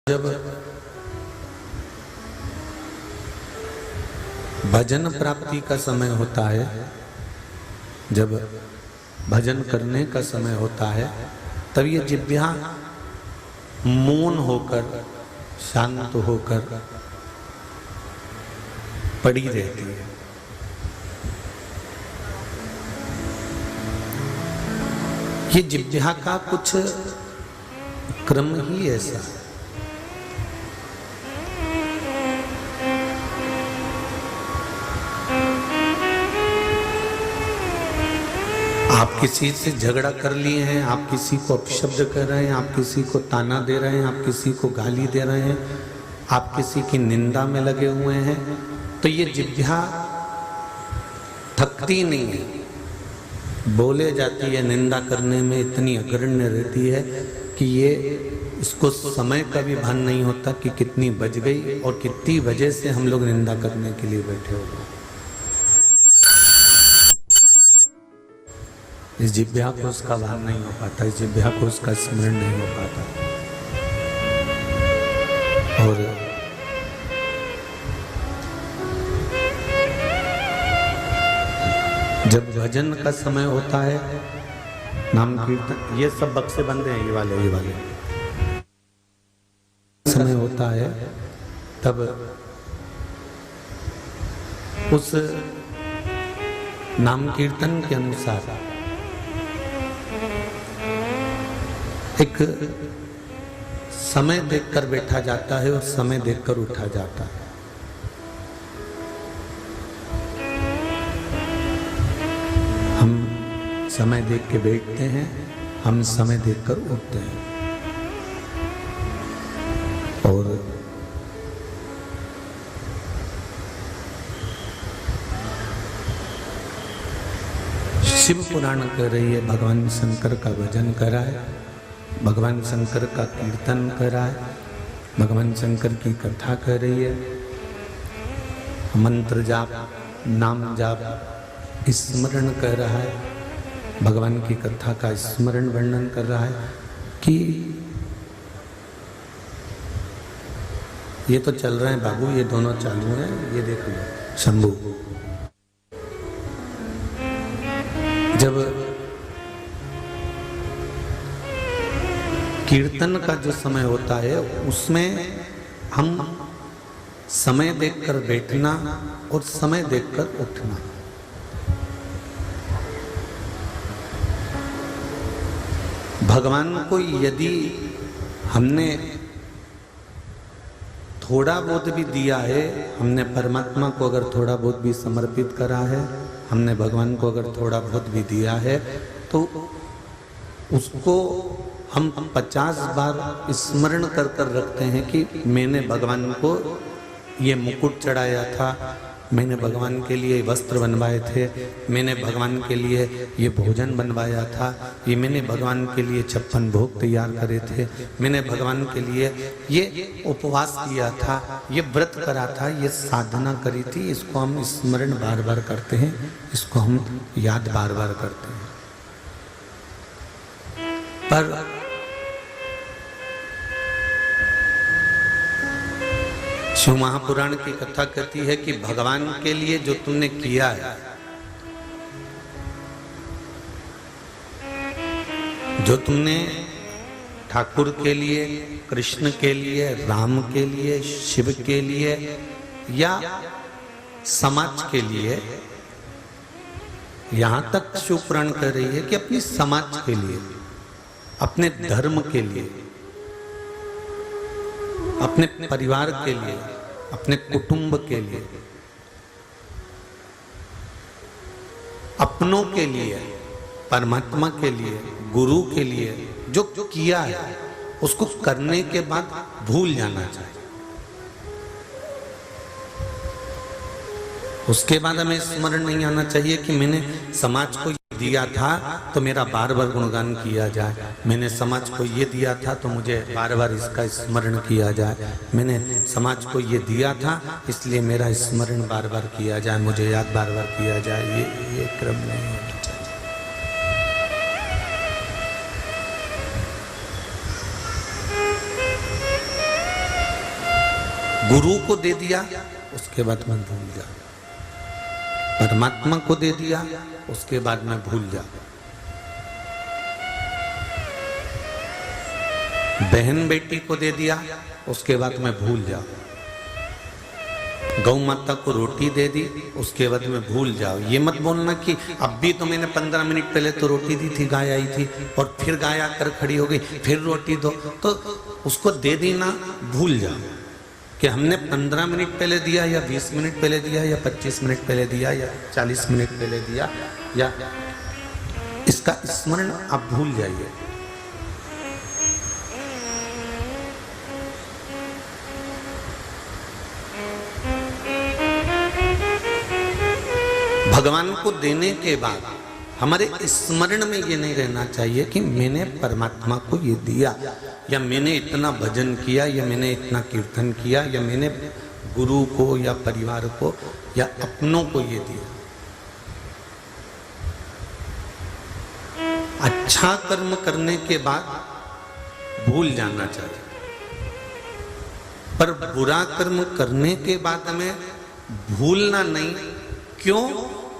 जब भजन प्राप्ति का समय होता है, जब भजन करने का समय होता है, तब ये जिह्वा मौन होकर, शांत होकर पड़ी रहती है। ये जिह्वा का कुछ क्रम ही ऐसा है। आप किसी से झगड़ा कर लिए हैं, आप किसी को अपशब्द कर रहे हैं, आप किसी को ताना दे रहे हैं, आप किसी को गाली दे रहे हैं, आप किसी की निंदा में लगे हुए हैं, तो ये जिह्वा थकती नहीं है, बोले जाती है, निंदा करने में इतनी अग्रण्य रहती है कि ये इसको समय का भी भान नहीं होता कि कितनी बज गई और कितनी वजह से हम लोग निंदा करने के लिए बैठे हो गए। इस जिह्वा को उसका भान नहीं हो पाता, इस जिह्वा को उसका स्मरण नहीं हो पाता। और जब भजन का समय होता है, नाम कीर्तन, ये सब बक्से बंदे हैं, ये वाले समय होता है, तब उस नाम कीर्तन के अनुसार एक समय देखकर बैठा जाता है और समय देखकर उठा जाता है। हम समय देख के बैठते हैं, हम समय देखकर उठते हैं। और शिव पुराण कह रही है भगवान शंकर का भजन कराए, भगवान शंकर का कीर्तन कराए, भगवान शंकर की कथा कर रही है, मंत्र जाप, नाम जाप, स्मरण कर रहा है, भगवान की कथा का स्मरण वर्णन कर रहा है कि ये तो चल रहे हैं बाबू, ये दोनों चालू हैं, ये देख लो शंभू। जब कीर्तन का जो समय होता है, उसमें हम समय देखकर बैठना और समय देखकर उठना, भगवान को यदि हमने थोड़ा बहुत भी दिया है, हमने परमात्मा को अगर थोड़ा बहुत भी समर्पित करा है, हमने भगवान को अगर थोड़ा बहुत भी दिया है, तो उसको हम 50 बार स्मरण कर कर रखते हैं कि मैंने भगवान को ये मुकुट चढ़ाया था, मैंने भगवान के लिए वस्त्र बनवाए थे, मैंने भगवान के लिए ये भोजन बनवाया था, ये मैंने भगवान के लिए 56 भोग तैयार करे थे, मैंने भगवान के लिए ये उपवास किया था, ये व्रत करा था, ये साधना करी थी। इसको हम स्मरण बार बार करते हैं, इसको हम याद बार बार करते हैं। पर शिव महापुराण की कथा कहती है कि भगवान के लिए जो तुमने किया है, जो तुमने ठाकुर के लिए, कृष्ण के लिए, राम के लिए, शिव के लिए या समाज के लिए, यहां तक शिव पुराण कह रही है कि अपनी समाज के लिए, अपने धर्म के लिए, अपने परिवार के लिए, अपने कुटुंब के लिए, अपनों के लिए, परमात्मा के लिए, गुरु के लिए जो किया है, उसको करने के बाद भूल जाना चाहिए। उसके बाद हमें स्मरण नहीं आना चाहिए कि मैंने समाज को दिया था तो मेरा बार बार गुणगान किया जाए, मैंने समाज को ये दिया था तो मुझे बार बार इसका स्मरण किया जाए, मैंने समाज को ये दिया था इसलिए मेरा स्मरण बार बार किया जाए, मुझे याद बार बार किया जाए। ये क्रम नहीं होना चाहिए। गुरु को दे दिया, उसके बाद मैं भूल जा। परमात्मा को दे दिया, उसके बाद मैं भूल जा। बहन बेटी को दे दिया, उसके बाद मैं भूल जा। गौ माता को रोटी दे दी, उसके बाद में भूल जाओ। ये मत बोलना कि अब भी तो मैंने 15 मिनट पहले तो रोटी दी थी, गाय आई थी और फिर गाय आकर खड़ी हो गई, फिर रोटी दो, तो उसको दे दी ना, भूल जाओ कि हमने 15 मिनट पहले दिया या 20 मिनट पहले दिया या 25 मिनट पहले दिया या 40 मिनट पहले दिया, या इसका स्मरण आप भूल जाइए। भगवान को देने के बाद हमारे स्मरण में ये नहीं रहना चाहिए कि मैंने परमात्मा को ये दिया, या मैंने इतना भजन किया, या मैंने इतना कीर्तन किया, या मैंने गुरु को या परिवार को या अपनों को ये दिया। अच्छा कर्म करने के बाद भूल जाना चाहिए, पर बुरा कर्म करने के बाद में भूलना नहीं। क्यों?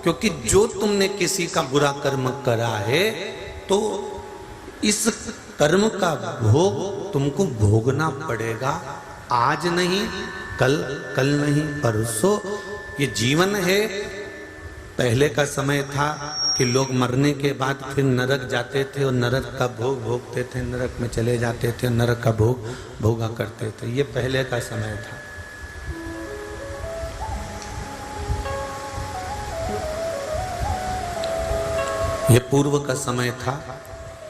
क्योंकि जो तुमने किसी का बुरा कर्म करा है तो इस कर्म का भोग तुमको भोगना पड़ेगा। आज नहीं, कल, कल नहीं, परसों। ये जीवन है। पहले का समय था कि लोग मरने के बाद फिर नरक जाते थे और नरक का भोग भोगते थे, नरक में चले जाते थे, नरक का भोग भोगा करते थे। ये पहले का समय था। ये पूर्व का समय था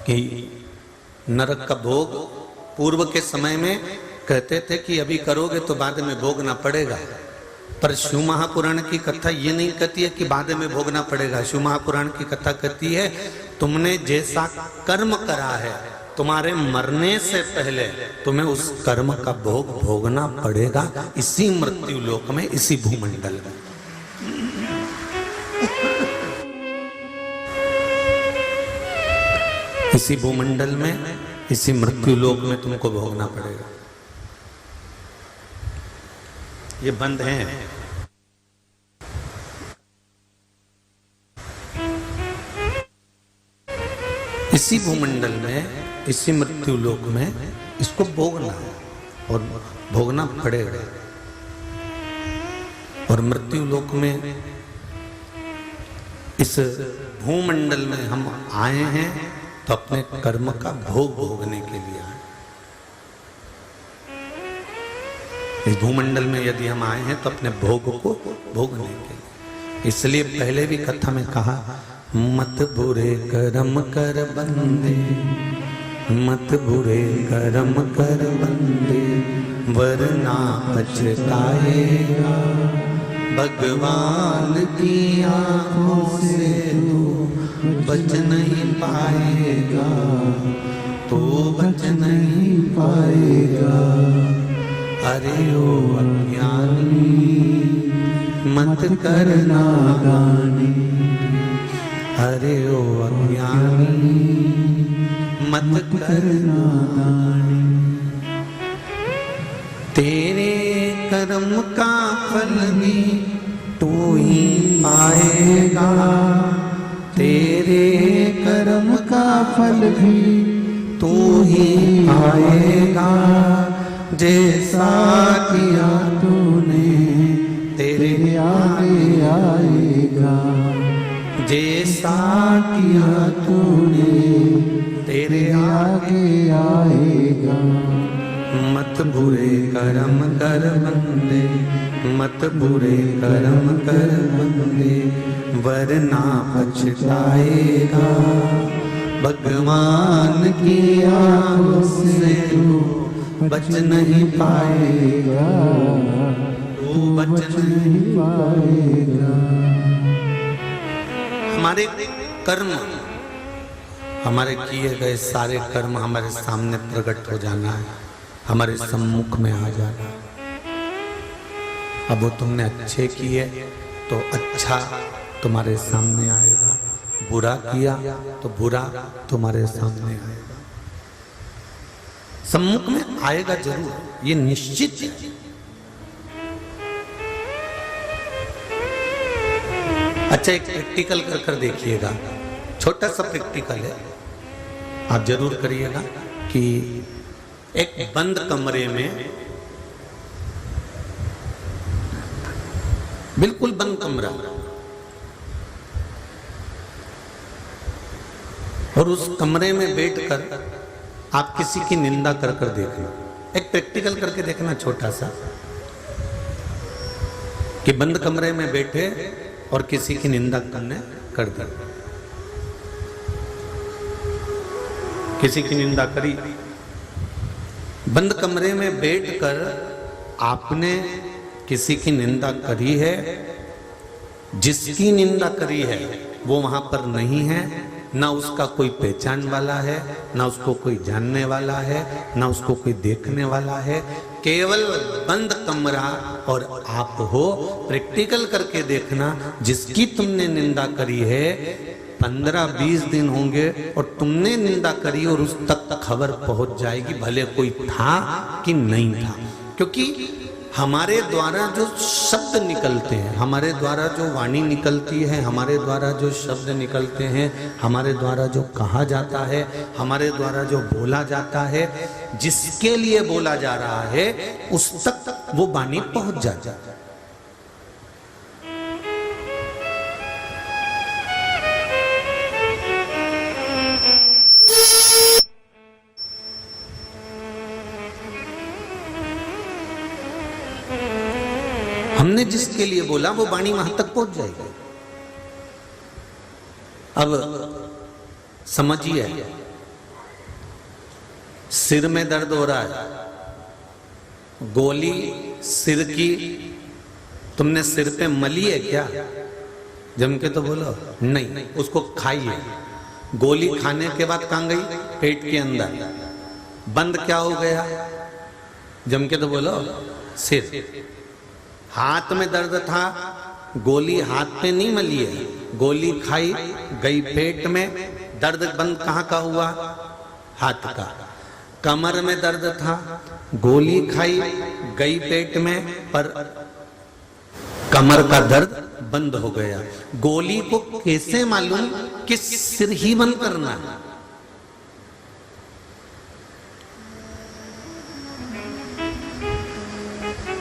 कि नरक का भोग पूर्व के समय में कहते थे कि अभी करोगे तो बाद में भोगना पड़ेगा। पर शिव महापुराण की कथा ये नहीं कहती है कि बाद में भोगना पड़ेगा। शिव महापुराण की कथा कहती है तुमने जैसा कर्म करा है, तुम्हारे मरने से पहले तुम्हें उस कर्म का भोग भोगना पड़ेगा, इसी मृत्यु लोक में, इसी भूमंडल में। इसी भूमंडल में, इसी मृत्यु लोक में तुमको भोगना पड़ेगा। ये बंद है। इसी भूमंडल में, इसी मृत्यु लोक में इसको भोगना है और भोगना पड़ेगा। और मृत्यु लोक में, इस भूमंडल में हम आए हैं तो अपने कर्म का भोग भोगने के लिए आए। इस भूमंडल में यदि हम आए हैं तो अपने भोग को भोगने के लिए। इसलिए पहले भी कथा में कहा, मत बुरे कर्म कर बंदे, मत बुरे कर्म कर बंदे, वरना पछताएगा। भगवान की आंखों से तू बच नहीं पाएगा, तो बच नहीं पाएगा। अरे ओ अज्ञानी मत करना गानी, अरे ओ अज्ञानी मत करना गानी। तेरे कर्म का फल भी तू ही पाएगा, तेरे कर्म का फल भी तू ही पाएगा। जैसा किया तूने तेरे आगे आएगा, जैसा किया तूने तेरे आगे आएगा। मत बुरे कर्म कर बंदे, मत बुरे कर्म कर बंदे, वरना पछताएगा। भगवान की आंखों से तू बच नहीं पाएगा, तू बच नहीं पाएगा। हमारे कर्म, हमारे किए गए सारे कर्म हमारे सामने प्रकट हो जाना है, हमारे सम्मुख में आ जाना है। अब वो तुमने अच्छे किए तो अच्छा तुम्हारे सामने आएगा, बुरा किया तो बुरा तुम्हारे सामने आएगा। सम्मुख में आएगा जरूर, ये निश्चित है। अच्छा, एक प्रैक्टिकल कर कर देखिएगा, छोटा सा प्रैक्टिकल है, आप जरूर करिएगा कि एक बंद कमरे में, बिल्कुल बंद कमरा, और उस कमरे में बैठकर आप किसी की निंदा कर कर देखना। एक प्रैक्टिकल करके देखना छोटा सा, कि बंद कमरे में बैठे और किसी की निंदा करने कर दी, किसी की निंदा करी। बंद कमरे में बैठकर आपने किसी की निंदा करी है, जिसकी निंदा करी है वो वहां पर नहीं है, ना उसका कोई पहचान वाला है, ना उसको कोई जानने वाला है, ना उसको कोई देखने वाला है, केवल बंद कमरा और आप हो। प्रैक्टिकल करके देखना, जिसकी तुमने निंदा करी है 15-20 दिन होंगे और तुमने निंदा करी और उस तक खबर पहुंच जाएगी, भले कोई था कि नहीं था। क्योंकि हमारे द्वारा जो शब्द निकलते हैं, हमारे द्वारा जो वाणी निकलती है, हमारे द्वारा जो शब्द निकलते हैं, हमारे द्वारा जो कहा जाता है, हमारे द्वारा जो बोला जाता है, जिसके लिए बोला जा रहा है उस तक वो वाणी पहुंच जाता है। हमने जिसके लिए बोला वो वाणी वहां तक पहुंच जाएगी। अब समझिए, सिर में दर्द हो रहा है, गोली सिर की तुमने सिर पे मली है क्या? जम के तो बोलो नहीं, उसको खाइए। गोली खाने के बाद कहां गई? पेट के अंदर। बंद क्या हो गया? जम के तो बोलो सिर। हाथ में दर्द था, गोली हाथ पे नहीं मली है, गोली खाई गई पेट में, दर्द बंद कहाँ का हुआ? हाथ का। कमर में दर्द था, गोली खाई गई पेट में, पर कमर का दर्द बंद हो गया। गोली को कैसे मालूम कि सिर ही बंद करना है?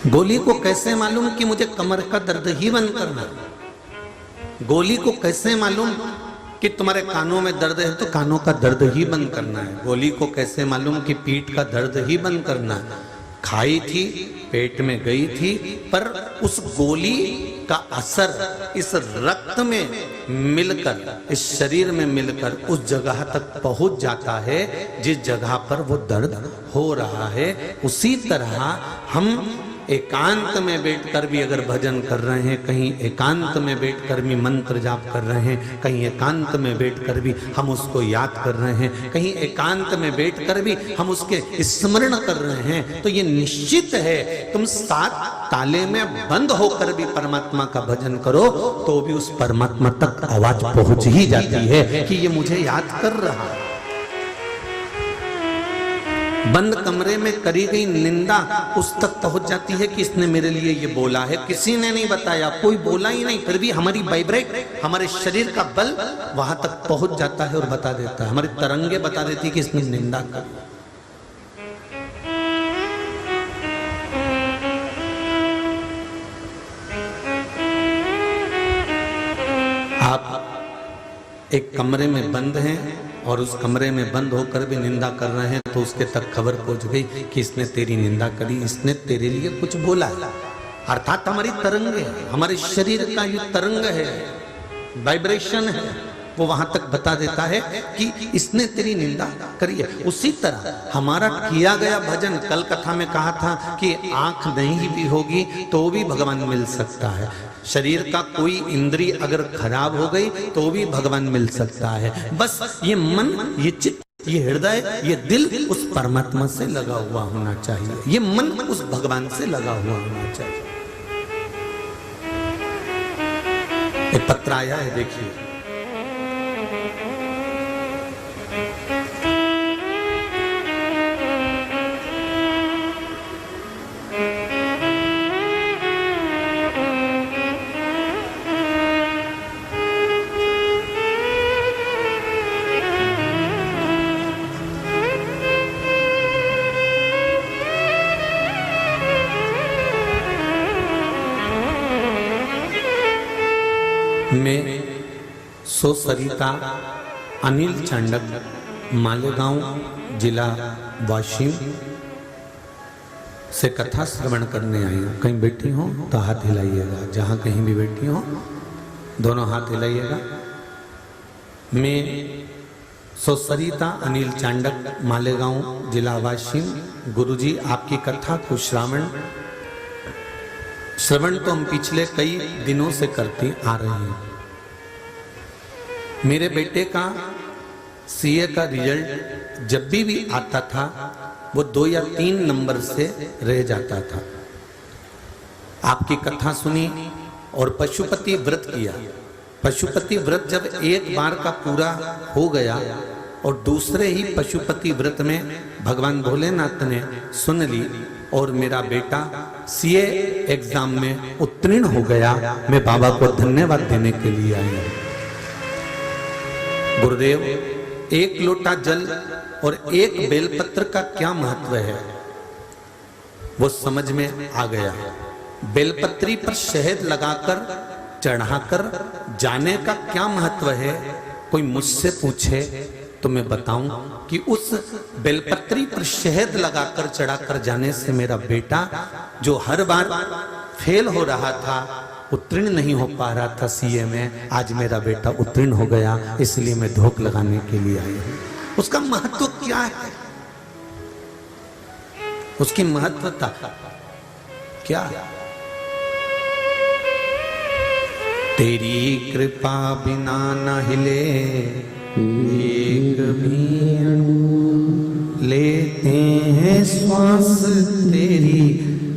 गोली को कैसे मालूम कि मुझे कमर का दर्द ही बंद करना है? गोली को कैसे मालूम कि तुम्हारे कानों में दर्द है तो कानों का दर्द ही बंद करना है? गोली को कैसे मालूम कि पीठ का दर्द ही बंद करना है? खाई थी, पेट में गई थी, पर उस गोली का असर इस रक्त में मिलकर, इस शरीर में मिलकर उस जगह तक पहुंच जाता है जिस जगह पर वो दर्द हो रहा है। उसी तरह हम एकांत में बैठकर भी अगर भजन कर रहे हैं, कहीं एकांत में बैठकर भी मंत्र जाप कर रहे हैं, कहीं एकांत में बैठकर भी हम उसको याद कर रहे हैं, कहीं एकांत में बैठकर भी हम उसके स्मरण कर रहे हैं, तो ये निश्चित है तुम 7 ताले में बंद होकर भी परमात्मा का भजन करो तो भी उस परमात्मा तक आवाज पहुंच ही जाती है कि ये मुझे याद कर रहा है। बंद कमरे में करी गई निंदा उस तक पहुंच जाती है कि इसने मेरे लिए ये बोला है, किसी ने नहीं बताया, कोई बोला ही नहीं, फिर भी हमारी वाइब्रेट, हमारे शरीर का बल वहां तक पहुंच जाता है और बता देता है, हमारी तरंगे बता देती है कि इसने निंदा करी। आप एक कमरे में बंद हैं और उस कमरे में बंद होकर भी निंदा कर रहे हैं तो उसके तक खबर पहुंच गई कि इसने तेरी निंदा करी, इसने तेरे लिए कुछ बोला है। अर्थात हमारी तरंग है, हमारे शरीर का ये तरंग है, वाइब्रेशन है, वो वहां तक बता देता है कि इसने तेरी निंदा करी है। उसी तरह हमारा किया गया भजन, कल कथा में कहा था कि आंख नहीं भी होगी तो भी भगवान मिल सकता है, शरीर का कोई इंद्रिय अगर खराब हो गई तो भी भगवान मिल सकता है। बस ये मन, ये चित्त, ये हृदय, ये दिल उस परमात्मा से लगा हुआ होना चाहिए, ये मन उस भगवान से लगा हुआ होना चाहिए। एक पत्र आया है, देखिए। मैं सो सरिता अनिल चांडक मालेगांव जिला वाशिम से कथा श्रवण करने आई हूँ। कहीं बैठी हो तो हाथ हिलाइएगा, जहाँ कहीं भी बैठी हो दोनों हाथ हिलाइएगा। मैं सो सरिता अनिल चांडक मालेगांव जिला वाशिम। गुरुजी आपकी कथा को श्रवण तो हम पिछले कई दिनों से करते आ रहे हैं। मेरे बेटे का सीए का रिजल्ट जब भी आता था वो 2 या 3 नंबर से रह जाता था। आपकी कथा सुनी और पशुपति व्रत किया। पशुपति व्रत जब एक बार का पूरा हो गया और दूसरे ही पशुपति व्रत में भगवान भोलेनाथ ने सुन ली और मेरा बेटा सीए एग्जाम में उत्तीर्ण हो गया। मैं बाबा को धन्यवाद देने के लिए आई हूं। गुरुदेव, एक लोटा जल और एक बेलपत्र का क्या महत्व है वो समझ में आ गया। बेलपत्री पर शहद लगाकर चढ़ाकर जाने का क्या महत्व है, कोई मुझसे पूछे तो मैं बताऊं कि उस बेलपत्री पर शहद लगाकर चढ़ाकर जाने से मेरा बेटा जो हर बार फेल हो रहा था, उत्तीर्ण नहीं हो पा रहा था सीए में, आज मेरा बेटा उत्तीर्ण हो गया। इसलिए मैं धोख लगाने के लिए आई हूं। उसका महत्व क्या है, उसकी महत्वता क्या है? तेरी कृपा बिना न हिले एक भी अणु, लेते हैं श्वास तेरी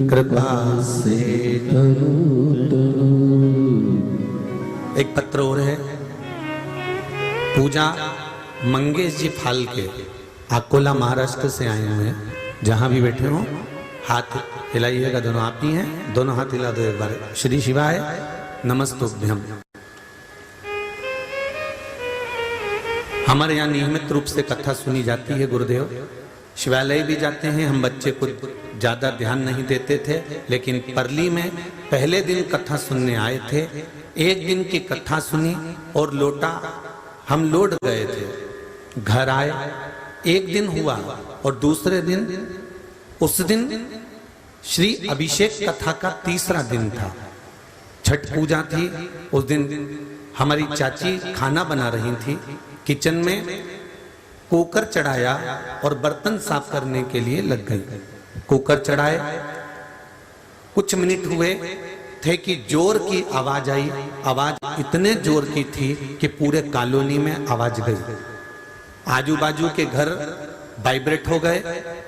कृपा से। एक पत्र और है, पूजा मंगेश जी फालके अकोला महाराष्ट्र से आए हुए हैं। जहां भी बैठे हो हाथ हिलाइएगा, दोनों आप ही हैं, दोनों हाथ हिला दो एक बार। श्री शिवाय नमस्तुभ्यम। हमारे यहाँ नियमित रूप से कथा सुनी जाती है गुरुदेव। शिवालय भी जाते हैं हम। बच्चे को ज्यादा ध्यान नहीं देते थे, लेकिन परली में पहले दिन कथा सुनने आए थे। एक दिन की कथा सुनी और लोटा हम लौट गए थे, घर आए। एक दिन हुआ और दूसरे दिन, उस दिन श्री अभिषेक कथा का तीसरा दिन था। छठ पूजा थी उस दिन। हमारी चाची खाना बना रही थी, किचन में कुकर चढ़ाया और बर्तन साफ करने के लिए लग गई। कुकर चढ़ाए कुछ मिनट हुए थे कि जोर की आवाज आई। आवाज इतने जोर की थी कि पूरे कॉलोनी में आवाज गई। आजू बाजू के घर वाइब्रेट हो गए।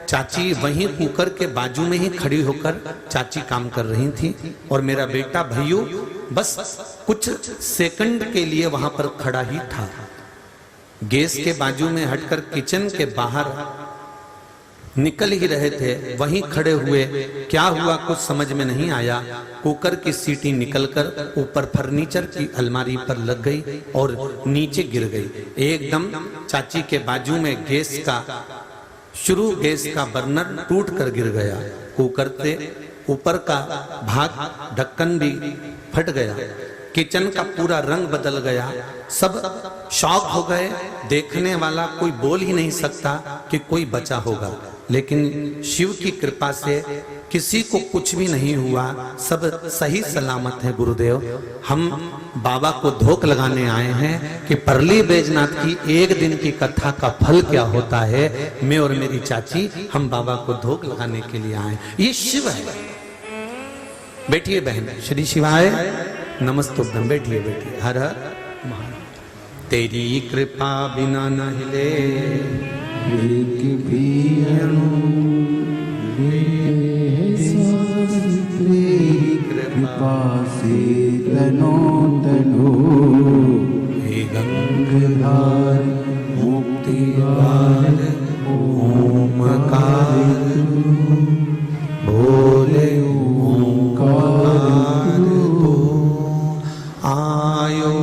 चाची वहीं कुकर के बाजू में ही खड़ी होकर चाची काम कर रही थी और मेरा बेटा भैयू बस कुछ सेकंड के लिए वहां पर खड़ा ही था। गैस के बाजू में हटकर किचन के बाहर निकल ही रहे थे, वहीं खड़े हुए। क्या हुआ कुछ समझ में नहीं आया। कुकर की सीटी निकलकर ऊपर फर्नीचर की अलमारी पर लग गई और नीचे गिर गई। एकदम चाची के बाजू में गैस का बर्नर टूट कर गिर गया। कुकर से ऊपर का भाग ढक्कन भी फट गया। किचन का पूरा रंग बदल गया। सब शॉक हो गए। देखने वाला कोई बोल ही नहीं सकता कि कोई बचा होगा, लेकिन शिव की कृपा से किसी को कुछ भी नहीं हुआ। सब सही सलामत है गुरुदेव। हम बाबा को धोख लगाने आए हैं कि परली बैजनाथ की एक दिन की कथा का फल क्या होता है। मैं और मेरी चाची हम बाबा को धोख लगाने के लिए आए। ये शिव है। बैठिए बहन। श्री शिवाय नमस्तुभ्यम। बैठिए बैठिए। हर हर महादेव। तेरी कृपा बिना न हिले एक भी अणु, तेरी कृपा से तनो तनो। हे गंगाधर मुक्तिदार ओमकार, भोले ओंकार तो आयो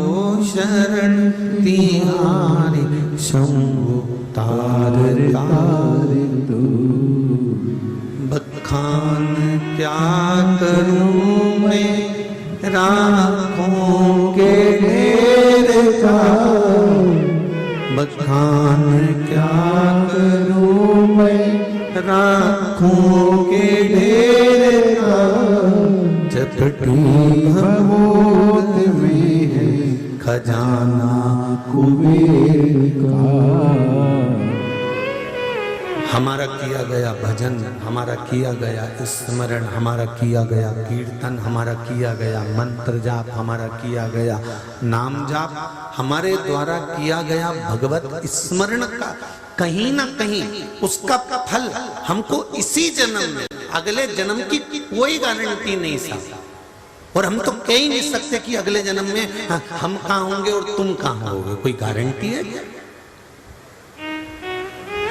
शरण तिहारी शंभु तार तार तू। बखान क्या करूं मैं राखों के का बखान क्या करूं मैं, राखों के ढेर का झपटी भभूत में है खजाना कुबेर का। हमारा किया गया भजन, हमारा किया गया स्मरण, हमारा किया गया कीर्तन, हमारा किया गया मंत्र जाप, हमारा किया गया नाम जाप, हमारे द्वारा किया गया भगवत स्मरण का कहीं ना कहीं उसका फल हमको इसी जन्म में, अगले जन्म की कोई गारंटी नहीं साहब। और हम तो कह ही नहीं सकते कि अगले जन्म में हम कहाँ होंगे और तुम कहाँ होगे, कोई गारंटी है क्या?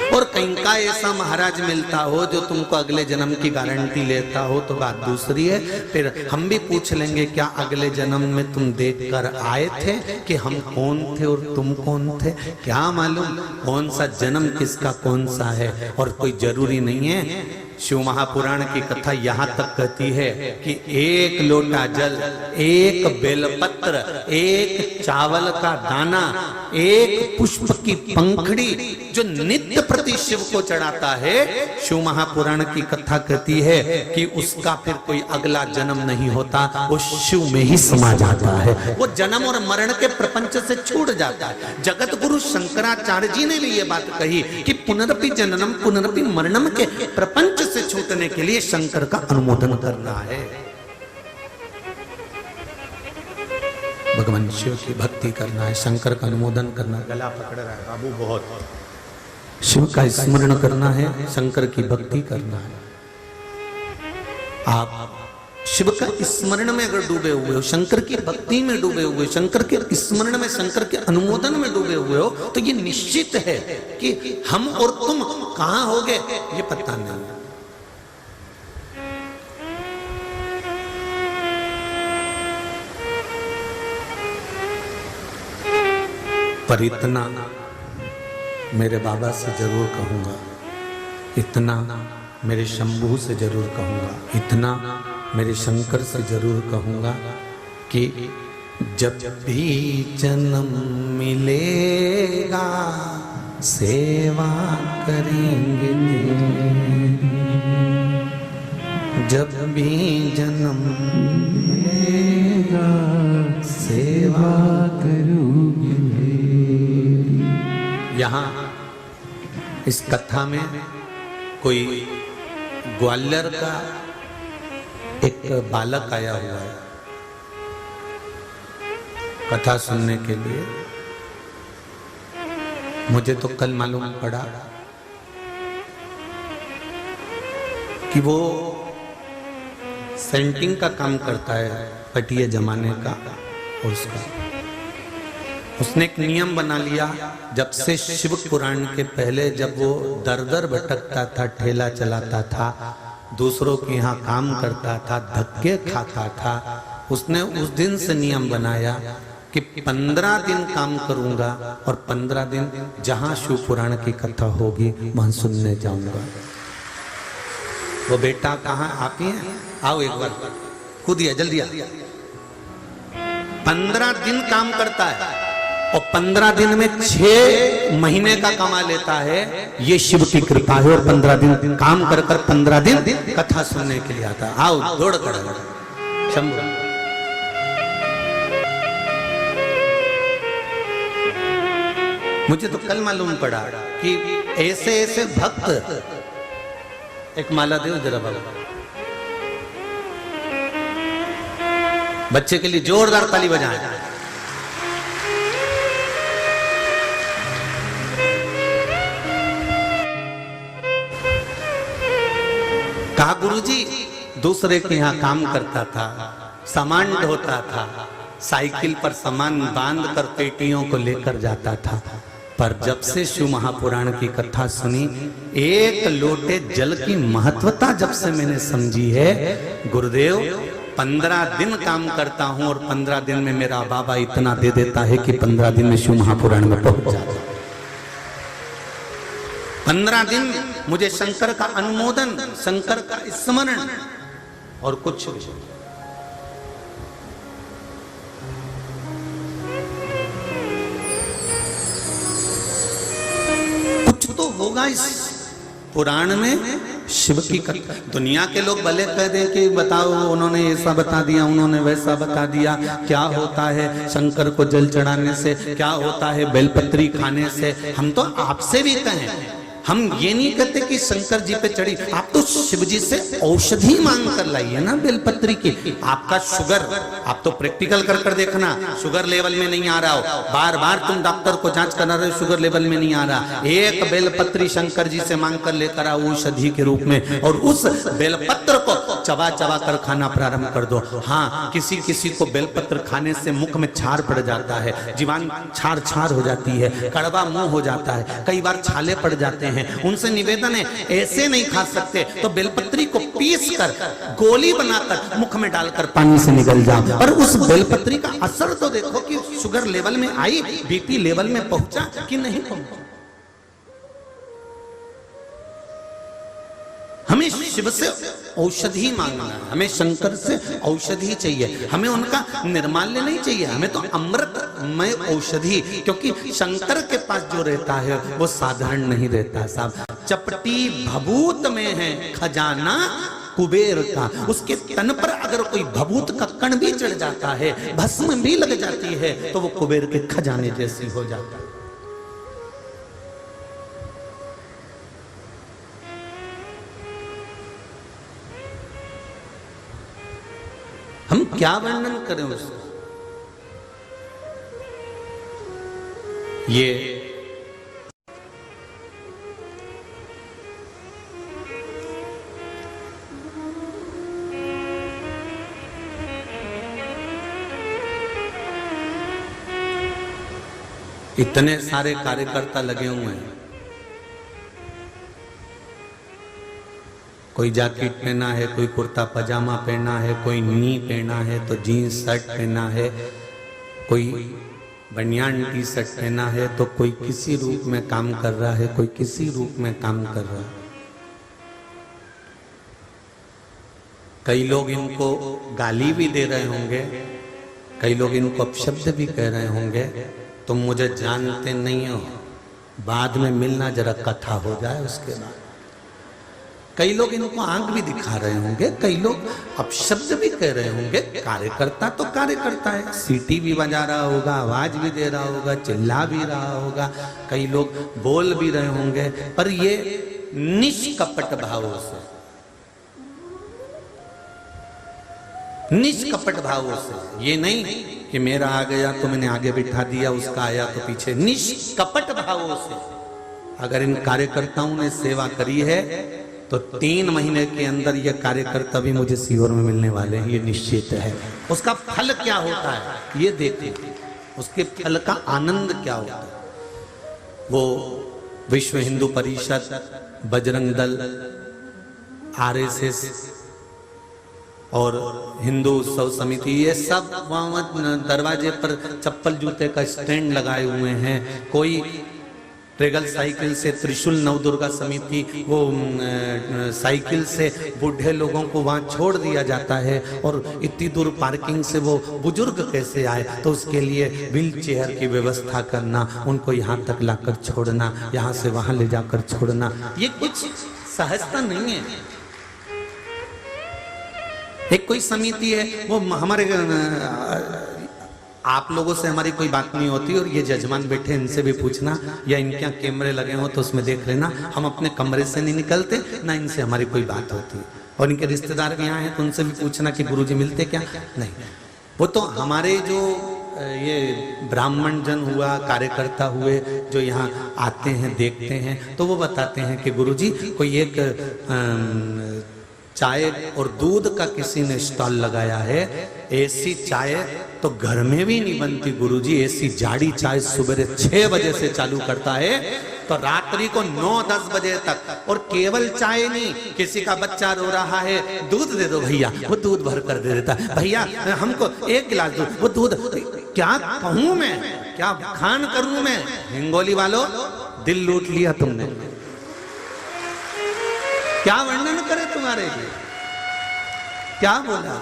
और कहीं का ऐसा महाराज मिलता हो जो तुमको अगले जन्म की गारंटी लेता हो तो बात दूसरी है। फिर हम भी पूछ लेंगे क्या अगले जन्म में तुम देखकर आए थे कि हम कौन थे और तुम कौन थे? क्या मालूम कौन सा जन्म किसका कौन सा है, और कोई जरूरी नहीं है। शिव महापुराण की कथा यहाँ तक कहती है कि एक लोटा जल, एक बेलपत्र, एक चावल का दाना, एक पुष्प की पंखड़ी जो नित्य प्रति शिव को चढ़ाता है, शिव महापुराण की कथा कहती है कि उसका फिर कोई अगला जन्म नहीं होता, वो शिव में ही समा जाता है, वो जन्म और मरण के प्रपंच से छूट जाता है। जगत गुरु शंकराचार्य जी ने भी ये बात कही कि पुनरपि जननम पुनरपि मरणम के प्रपंच से छूटने के लिए शंकर का अनुमोदन करना है, भगवान शिव की भक्ति करना है, शंकर का अनुमोदन करना। गला पकड़ रहा है बाबू बहुत। शिव का स्मरण करना है, शंकर की भक्ति करना है। आप शिव का स्मरण में अगर डूबे हुए हो, शंकर की भक्ति में डूबे हुए, शंकर के स्मरण में, शंकर के अनुमोदन में डूबे हुए हो, तो ये निश्चित है कि हम और तुम कहां होगे ये पता नहीं। पर इतना मेरे बाबा से जरूर कहूंगा, इतना मेरे शंभू से जरूर कहूंगा, इतना मेरे शंकर से जरूर कहूंगा कि जब भी जन्म मिलेगा सेवा करेंगे, जब भी जन्म मिलेगा सेवा करूंगी। यहाँ इस कथा में कोई ग्वालियर का एक बालक आया हुआ है कथा सुनने के लिए। मुझे तो कल मालूम पड़ा कि वो सेंटिंग का काम करता है, पटिया जमाने का। और उसने एक नियम बना लिया, जब से शिव पुराण के पहले जब वो दर दर भटकता था, ठेला चलाता था, दूसरों के यहाँ काम करता था, धक्के खाता था, उसने उस दिन से नियम बनाया कि 15 दिन काम करूंगा और 15 दिन जहां शिव पुराण की कथा होगी वहां सुनने जाऊंगा। वो बेटा कहाँ? आप ही हैं, आओ एक बार, कूदिए जल्दी। 15 दिन काम करता है और 15 दिन में 6 महीने का कमा लेता है। ये शिव की कृपा है। और 15 दिन काम कर 15 दिन कथा सुनने के लिए आता है। आओ दौड़ कर शंभू। मुझे तो कल मालूम पड़ा कि ऐसे ऐसे भक्त, एक माला दो जरा बाबा, बच्चे के लिए जोरदार ताली बजाएं। कहा गुरुजी दूसरे के यहाँ काम करता था, सामान ढोता था, साइकिल पर सामान बांध कर पेटियों को लेकर जाता था, पर जब से शिव महापुराण की कथा सुनी, एक लोटे जल की महत्वता जब से मैंने समझी है, गुरुदेव 15 दिन काम करता हूं और 15 दिन में मेरा बाबा इतना दे देता है कि 15 दिन में शिव महापुराण में पहुंच जाता है। 15 दिन मुझे शंकर का अनुमोदन, शंकर का स्मरण और कुछ होगा इस पुराण में शिव की कथा। दुनिया के लोग भले कह दें कि बताओ उन्होंने ऐसा बता दिया, उन्होंने वैसा बता दिया, क्या होता है शंकर को जल चढ़ाने से, क्या होता है बेलपत्री खाने से। हम तो आपसे भी कहें, हम ये नहीं कहते कि शंकर जी पे चढ़ी, आप तो शिव जी से औषधि मांग कर लाइए ना बेलपत्री की। आपका शुगर, आप तो प्रैक्टिकल कर देखना, शुगर लेवल में नहीं आ रहा हो, बार बार तुम डॉक्टर को जांच करा रहे हो, शुगर लेवल में नहीं आ रहा, एक बेलपत्री शंकर जी से मांग कर लेकर आओ औषधि के रूप में, और उस बेलपत्र को चबा चबा कर खाना प्रारंभ कर दो। हाँ, किसी किसी को बेलपत्र खाने से मुख में छार पड़ जाता है, जीवान छार छार हो जाती है, कड़वा मुंह हो जाता है, कई बार छाले पड़ जाते हैं। उनसे निवेदन है, ऐसे नहीं खा सकते तो बेलपत्री को पीस कर गोली बनाकर मुख में डालकर पानी से निकल जाओ, और उस बेलपत्री का असर तो देखो कि शुगर लेवल में आई, बीपी लेवल में पहुंचा कि नहीं पहुंचा। हमें शिव से औषधि मांगना है, हमें शंकर से औषधि चाहिए, हमें उनका निर्माल्य नहीं चाहिए, हमें तो अमृतमय औषधि। क्योंकि शंकर के पास जो रहता है वो साधारण नहीं रहता साहब। चपटी भभूत में है खजाना कुबेर का, उसके तन पर अगर कोई भभूत का कण भी चढ़ जाता है, भस्म भी लग जाती है, तो वो कुबेर के खजाने जैसी हो जाता है। हम क्या वर्णन करें उसका। ये इतने सारे कार्यकर्ता लगे हुए हैं, कोई जैकेट पहना है, कोई कुर्ता पजामा पहना है, कोई नी पहना है तो जीन्स शर्ट पहना है, कोई बनियान टी शर्ट पहना है, तो कोई किसी रूप में काम कर रहा है, कोई किसी रूप में काम कर रहा है। कई लोग इनको गाली भी दे रहे होंगे, कई लोग इनको अपशब्द भी कह रहे होंगे, तुम मुझे जानते नहीं हो, बाद में मिलना, जरा कथा हो जाए उसके बाद। कई लोग इनको आंख भी दिखा रहे होंगे, कई लोग अपशब्द भी कह रहे होंगे। कार्यकर्ता तो कार्यकर्ता है, सीटी भी बजा रहा होगा, आवाज भी दे रहा होगा, चिल्ला भी रहा होगा, कई लोग बोल भी रहे होंगे, पर ये निष्कपट भावों से, निष्कपट भावों से, ये नहीं कि मेरा आ गया तो मैंने आगे बिठा दिया, उसका आया तो पीछे, निष्कपट भावों से अगर इन कार्यकर्ताओं ने सेवा करी है तो 3 महीने के अंदर ये कार्यकर्ता भी मुझे सीहोर में मिलने वाले हैं, ये निश्चित है। उसका फल क्या होता है ये देखिए, उसके फल का आनंद क्या होता है। वो विश्व हिंदू परिषद, बजरंग दल, RSS और हिंदू उत्सव समिति, ये सब वहां दरवाजे पर चप्पल जूते का स्टैंड लगाए हुए हैं। कोई ट्रेगल साइकिल से, त्रिशूल नवदुर्गा समिति, वो साइकिल से बूढ़े लोगों को वहां छोड़ दिया जाता है, और इतनी दूर पार्किंग से वो बुजुर्ग कैसे आए, तो उसके लिए व्हील चेयर की व्यवस्था करना, उनको यहाँ तक लाकर छोड़ना, यहाँ से वहां ले जाकर छोड़ना, ये कुछ सहजता नहीं है। एक कोई समिति है, वो हमारे आप लोगों से हमारी कोई बात नहीं होती, और ये जजमान बैठे, इनसे भी पूछना, या इनके यहाँ कैमरे लगे हो तो उसमें देख लेना, हम अपने कमरे से नहीं निकलते, ना इनसे हमारी कोई बात होती। और इनके रिश्तेदार भी यहाँ हैं तो उनसे भी पूछना कि गुरुजी मिलते क्या, नहीं। वो तो हमारे जो ये ब्राह्मण जन हुआ, कार्यकर्ता हुए, जो यहाँ आते हैं, देखते हैं, तो वो बताते हैं कि गुरुजी कोई एक चाय और दूध का किसी ने स्टॉल लगाया है, ऐसी चाय तो घर में भी नहीं बनती गुरुजी, ऐसी जाड़ी चाय सुबह 6 बजे से चालू करता है तो रात्रि को 9-10 बजे तक। और केवल चाय नहीं, किसी का बच्चा रो रहा है, दूध दे दो भैया, वो दूध भर कर दे देता है, भैया हमको 1 गिलास दूध, वो दूध। क्या कहूं मैं, क्या खान करूं मैं। हिंगोली वालों, दिल लूट लिया तुमने, क्या वर्णन करे तुम्हारे लिए, क्या बोला।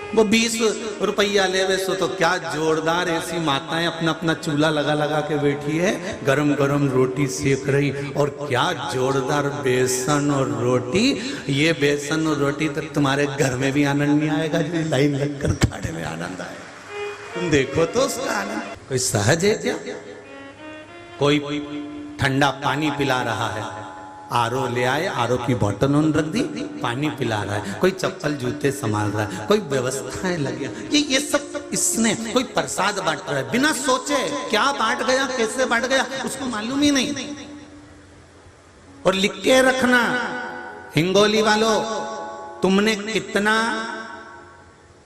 वो 20 रुपया ले वे सो तो क्या जोरदार ऐसी माताएं अपना अपना चूल्हा लगा लगा के बैठी है, गरम गरम रोटी सेक रही, और क्या जोरदार बेसन और रोटी। ये बेसन और रोटी तो तुम्हारे घर में भी आनंद नहीं आएगा, जो लाइन लगकर खाने में आनंद आए। तुम देखो तो उसका आनंद कोई सहज है क्या? कोई ठंडा पानी पिला रहा है, आरओ ले आए, आरओ की बोतल उन रख दी, पानी पिला रहा है। कोई चप्पल जूते संभाल रहा है, कोई व्यवस्थाएं लगी, ये सब इसने कोई प्रसाद बांट रहा है बिना सोचे, क्या बांट गया कैसे बांट गया उसको मालूम ही नहीं। और लिख के रखना, हिंगोली वालों, तुमने कितना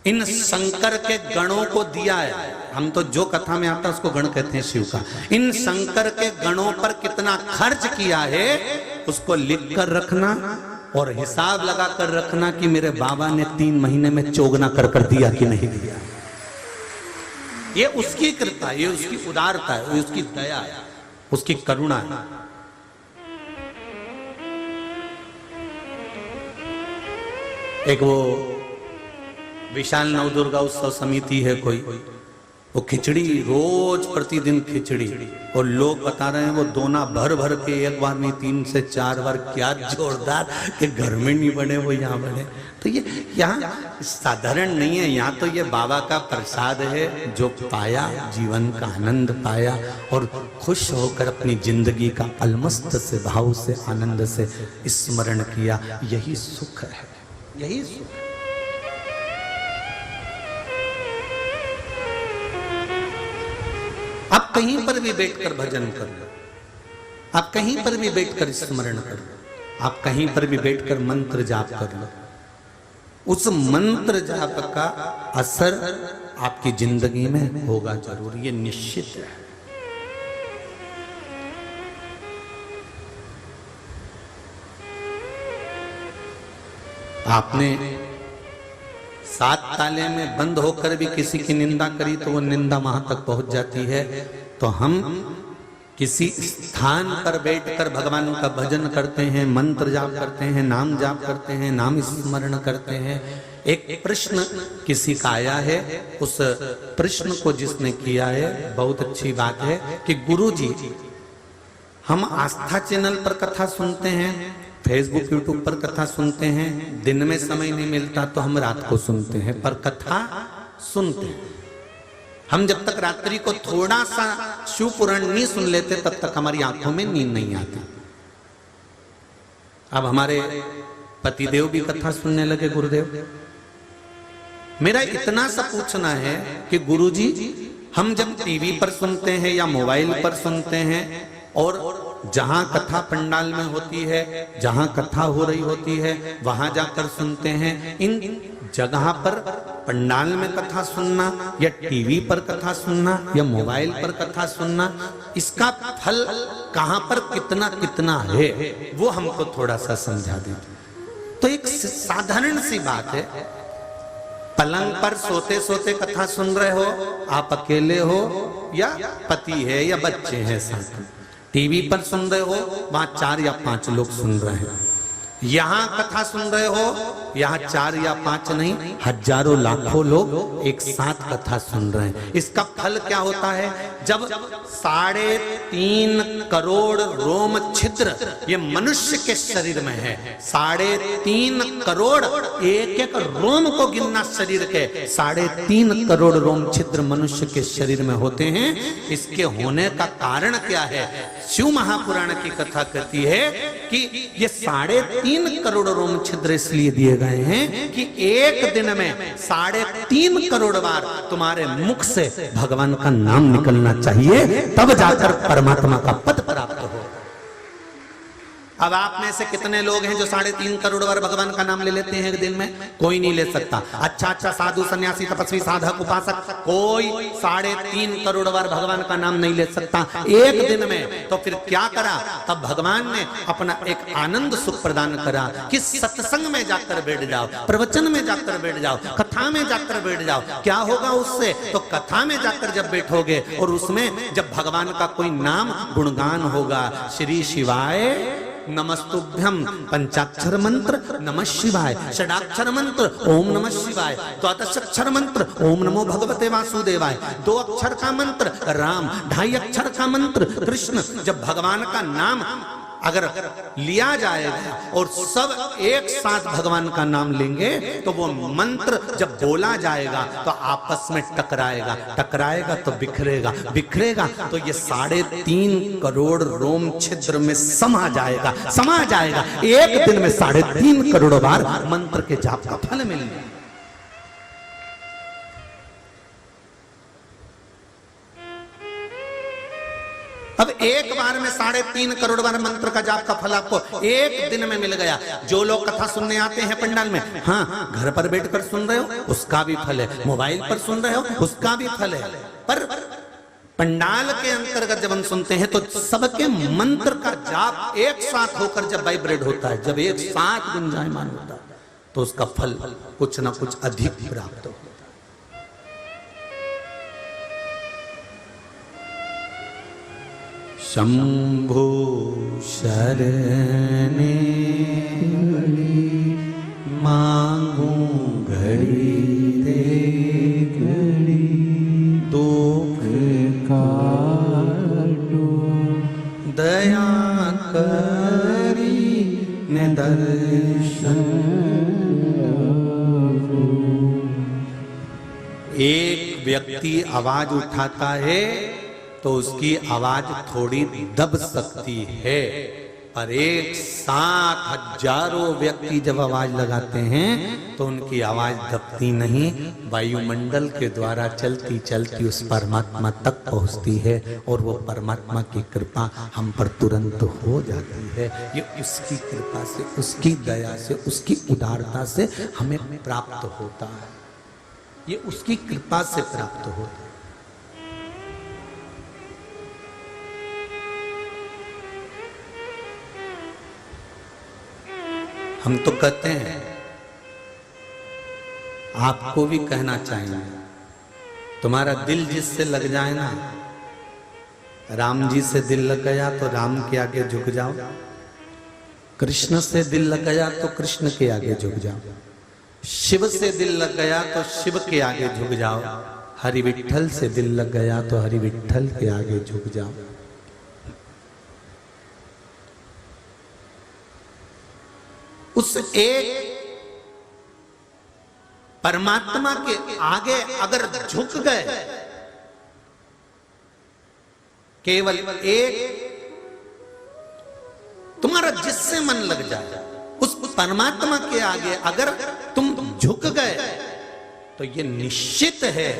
इन शंकर के गणों को दिया है। हम तो जो कथा में आता है उसको गण कहते हैं शिव का। इन शंकर के गणों पर कितना खर्च किया है उसको लिख कर रखना, और हिसाब लगा कर रखना कि मेरे बाबा ने 3 महीने में चोगना कर दिया कि नहीं दिया। ये उसकी कृपा है, ये उसकी उदारता है, ये उसकी दया है, उसकी करुणा है। एक वो विशाल नवदुर्गा उत्सव समिति है कोई, वो खिचड़ी रोज प्रतिदिन खिचड़ी, और लोग बता रहे हैं वो दोना भर भर के एक बार नहीं 3 से 4 बार, क्या जोरदार कि घर में नहीं बने वो यहाँ बने। तो ये यहाँ साधारण नहीं है, यहाँ तो ये बाबा का प्रसाद है जो पाया, जीवन का आनंद पाया और खुश होकर अपनी जिंदगी का अलमस्त से भाव से आनंद से स्मरण किया। यही सुख है, यही सुख है। आप कहीं पर भी बैठकर भजन कर लो, आप कहीं पर भी बैठकर स्मरण कर लो, आप कहीं पर भी बैठकर मंत्र जाप कर लो, उस मंत्र जाप का असर आपकी जिंदगी में होगा जरूर, ये निश्चित है। आपने 7 ताले में बंद होकर भी किसी की निंदा करी तो वो निंदा वहां तक पहुंच जाती है। तो हम किसी स्थान पर बैठकर भगवान का भजन करते हैं, मंत्र जाप करते हैं, नाम जाप करते हैं, नाम स्मरण करते हैं। एक प्रश्न किसी का आया है, उस प्रश्न को जिसने किया है, बहुत अच्छी बात है कि गुरुजी हम आस्था चैनल पर कथा सुनते हैं, फेसबुक यूट्यूब पर कथा सुनते हैं, दिन में समय नहीं मिलता तो हम रात को सुनते हैं, पर कथा सुनते हैं। हम जब तक रात्रि को थोड़ा सा शिव पुराण नहीं सुन लेते तब तक हमारी आंखों में नींद नहीं आती। अब हमारे पतिदेव भी कथा सुनने लगे गुरुदेव। मेरा इतना सा पूछना है कि गुरुजी हम जब टीवी पर सुनते हैं या मोबाइल पर सुनते हैं और जहां कथा पंडाल में होती है, जहां कथा हो रही होती है, वहां जाकर सुनते हैं, इन जगह पर पंडाल में कथा सुनना या टीवी पर कथा सुनना या मोबाइल पर कथा सुनना, इसका फल कहां पर कितना कितना है वो हमको थोड़ा सा समझा दीजिए। तो एक साधारण सी बात है, पलंग पर सोते सोते कथा सुन रहे हो, आप अकेले हो या पति है या बच्चे हैं साथ में, टीवी पर सुन रहे हो, वहां 4 या 5 लोग सुन रहे हैं, यहां कथा सुन रहे हो, यहां 4 या 5 नहीं, हजारों लाखों लोग एक साथ कथा सुन रहे हैं। इसका फल क्या होता है? जब 3.5 करोड़ रोम छिद्र ये मनुष्य के शरीर में है, 3.5 करोड़, एक रोम को गिनना शरीर के, 3.5 करोड़ रोम छिद्र मनुष्य के शरीर में होते हैं। इसके होने का कारण क्या है? शिव महापुराण की कथा कहती है कि ये 3.5 करोड़ रोम छिद्र इसलिए दिए गए हैं कि एक दिन में 3.5 करोड़ बार तुम्हारे मुख से भगवान का नाम निकलना चाहिए, तब जाकर परमात्मा का पद प्राप्त हो। अब आप में से कितने लोग हैं जो 3.5 करोड़ बार भगवान का नाम ले लेते हैं एक दिन में? कोई नहीं ले सकता। अच्छा साधु सन्यासी तपस्वी साधक उपासक कोई 3.5 करोड़ बार भगवान का नाम नहीं ले सकता एक दिन में। तो फिर क्या करा? तब भगवान ने अपना एक आनंद सुख प्रदान करा कि सत्संग में जाकर बैठ जाओ, प्रवचन में जाकर बैठ जाओ, कथा में जाकर बैठ जाओ। क्या होगा उससे? तो कथा में जाकर जब बैठोगे और उसमें जब भगवान का कोई नाम गुणगान होगा, श्री शिवाय नमस्तुभ्यम, पंचाक्षर मंत्र नमः शिवाय, षडाक्षर मंत्र ओम नमः शिवाय, द्वादशाक्षर मंत्र ओम नमो भगवते वासुदेवाय, 2 अक्षर का मंत्र राम, 2.5 अक्षर का मंत्र कृष्ण। जब भगवान का नाम अगर लिया जाएगा और सब एक साथ भगवान का नाम लेंगे तो वो मंत्र जब बोला जाएगा तो आपस में टकराएगा, टकराएगा तो बिखरेगा, बिखरेगा तो ये 3.5 करोड़ रोम छिद्र में समा जाएगा, समा जाएगा। एक दिन में 3.5 करोड़ बार मंत्र के जाप का फल मिलेगा। अब एक बार में 3.5 करोड़ बार मंत्र का जाप का फल आपको एक दिन में मिल गया। जो लोग कथा सुनने आते हैं पंडाल में, हाँ घर पर बैठकर सुन रहे हो उसका भी फल है, मोबाइल पर सुन रहे हो उसका भी फल है, पर पंडाल के अंतर्गत जब हम सुनते हैं तो सबके मंत्र का जाप एक साथ होकर जब वाइब्रेट होता है, जब एक साथ गुंजायमान होता है तो उसका फल कुछ ना कुछ अधिक प्राप्त होता है। शंभो शरणे मांगू घड़ी दे घड़ी, दुख काटो दया करी ने दर्शन। एक व्यक्ति आवाज उठाता है तो उसकी आवाज थोड़ी दब सकती है, पर एक साथ हजारों व्यक्ति जब आवाज लगाते हैं तो उनकी आवाज दबती नहीं, वायुमंडल के द्वारा चलती चलती उस परमात्मा तक पहुंचती है और वो परमात्मा की कृपा हम पर तुरंत हो जाती है। ये उसकी कृपा से, उसकी दया से, उसकी उदारता से हमें प्राप्त होता है, ये उसकी कृपा से प्राप्त होता है। हम तो कहते हैं, आपको भी कहना चाहिए, तुम्हारा दिल जिससे लग जाए ना, राम जी से दिल लग गया तो राम के आगे झुक जाओ, कृष्ण से दिल लग गया तो कृष्ण के आगे झुक जाओ, शिव से दिल लग गया तो शिव के आगे झुक जाओ, हरि विठ्ठल से दिल लग गया तो हरि विठ्ठल के आगे झुक जाओ। उस एक परमात्मा के आगे अगर झुक गए, केवल एक तुम्हारा जिससे मन लग जाए उस परमात्मा के आगे अगर तुम झुक गए तो ये निश्चित है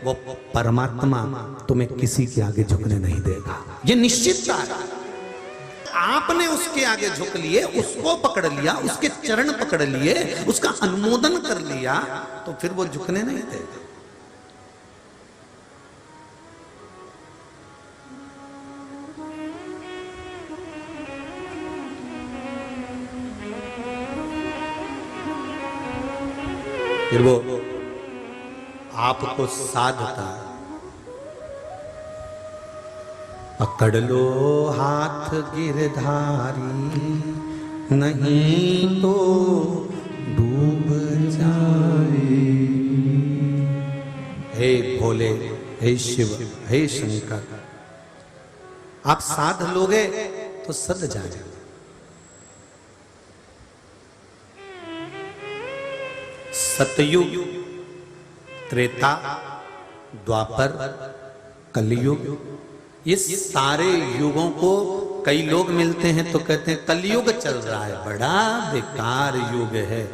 वो परमात्मा तुम्हें किसी के आगे झुकने नहीं देगा, ये निश्चितता है। आपने उसके आगे झुक लिए, उसको पकड़ लिया, उसके चरण पकड़ लिए, उसका अनुमोदन कर लिया तो फिर वो झुकने नहीं देगा। फिर वो आपको साधता है, पकड़ लो हाथ गिरधारी नहीं तो डूब जाए। हे भोले, हे शिव, हे शंकर, आप साध लोगे तो सद जाए। सतयुग, त्रेता, द्वापर, कलयुग, ये सारे युगों को कई लोग मिलते हैं तो कहते हैं कलयुग चल रहा है, बड़ा बेकार युग है,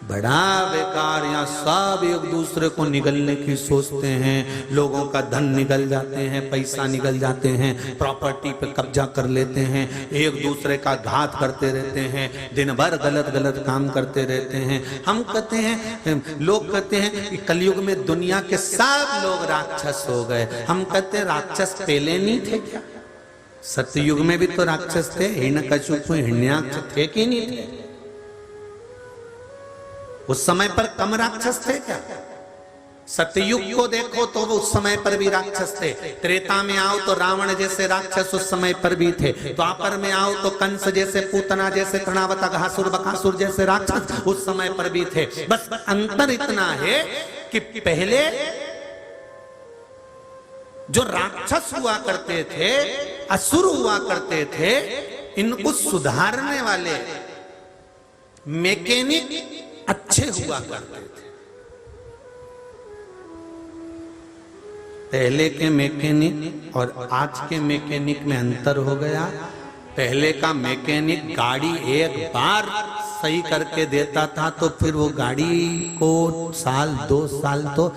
बड़ा बेकार, यहाँ सब एक दूसरे को निगलने की सोचते हैं, लोगों का धन निगल जाते हैं, पैसा निगल जाते हैं, प्रॉपर्टी पे कब्जा कर लेते हैं, एक दूसरे का घात करते रहते हैं, दिन भर गलत गलत काम करते रहते हैं। हम कहते हैं, लोग कहते हैं कि कलयुग में दुनिया के सब लोग राक्षस हो गए। हम कहते हैं राक्षस पहले नहीं थे क्या? सतयुग में भी तो राक्षस थे, हिरण्यकशिपु हिरण्याक्ष थे कि नहीं थे? उस समय पर कम राक्षस थे क्या? सतयुग को देखो तो वो उस समय पर भी राक्षस थे, त्रेता में आओ तो रावण जैसे राक्षस उस समय पर भी थे, द्वापर में आओ तो कंस जैसे, पूतना जैसे, तृणावत, घासुर, बकासुर जैसे राक्षस उस समय पर भी थे। बस अंतर इतना है कि पहले जो राक्षस हुआ करते थे, असुर हुआ करते थे, इनको सुधारने वाले मैकेनिक अच्छे हुआ करते थे। पहले के मैकेनिक और आज के मैकेनिक में अंतर हो गया। पहले का मैकेनिक गाड़ी एक बार सही करके देता था तो फिर वो गाड़ी को साल 2 साल तो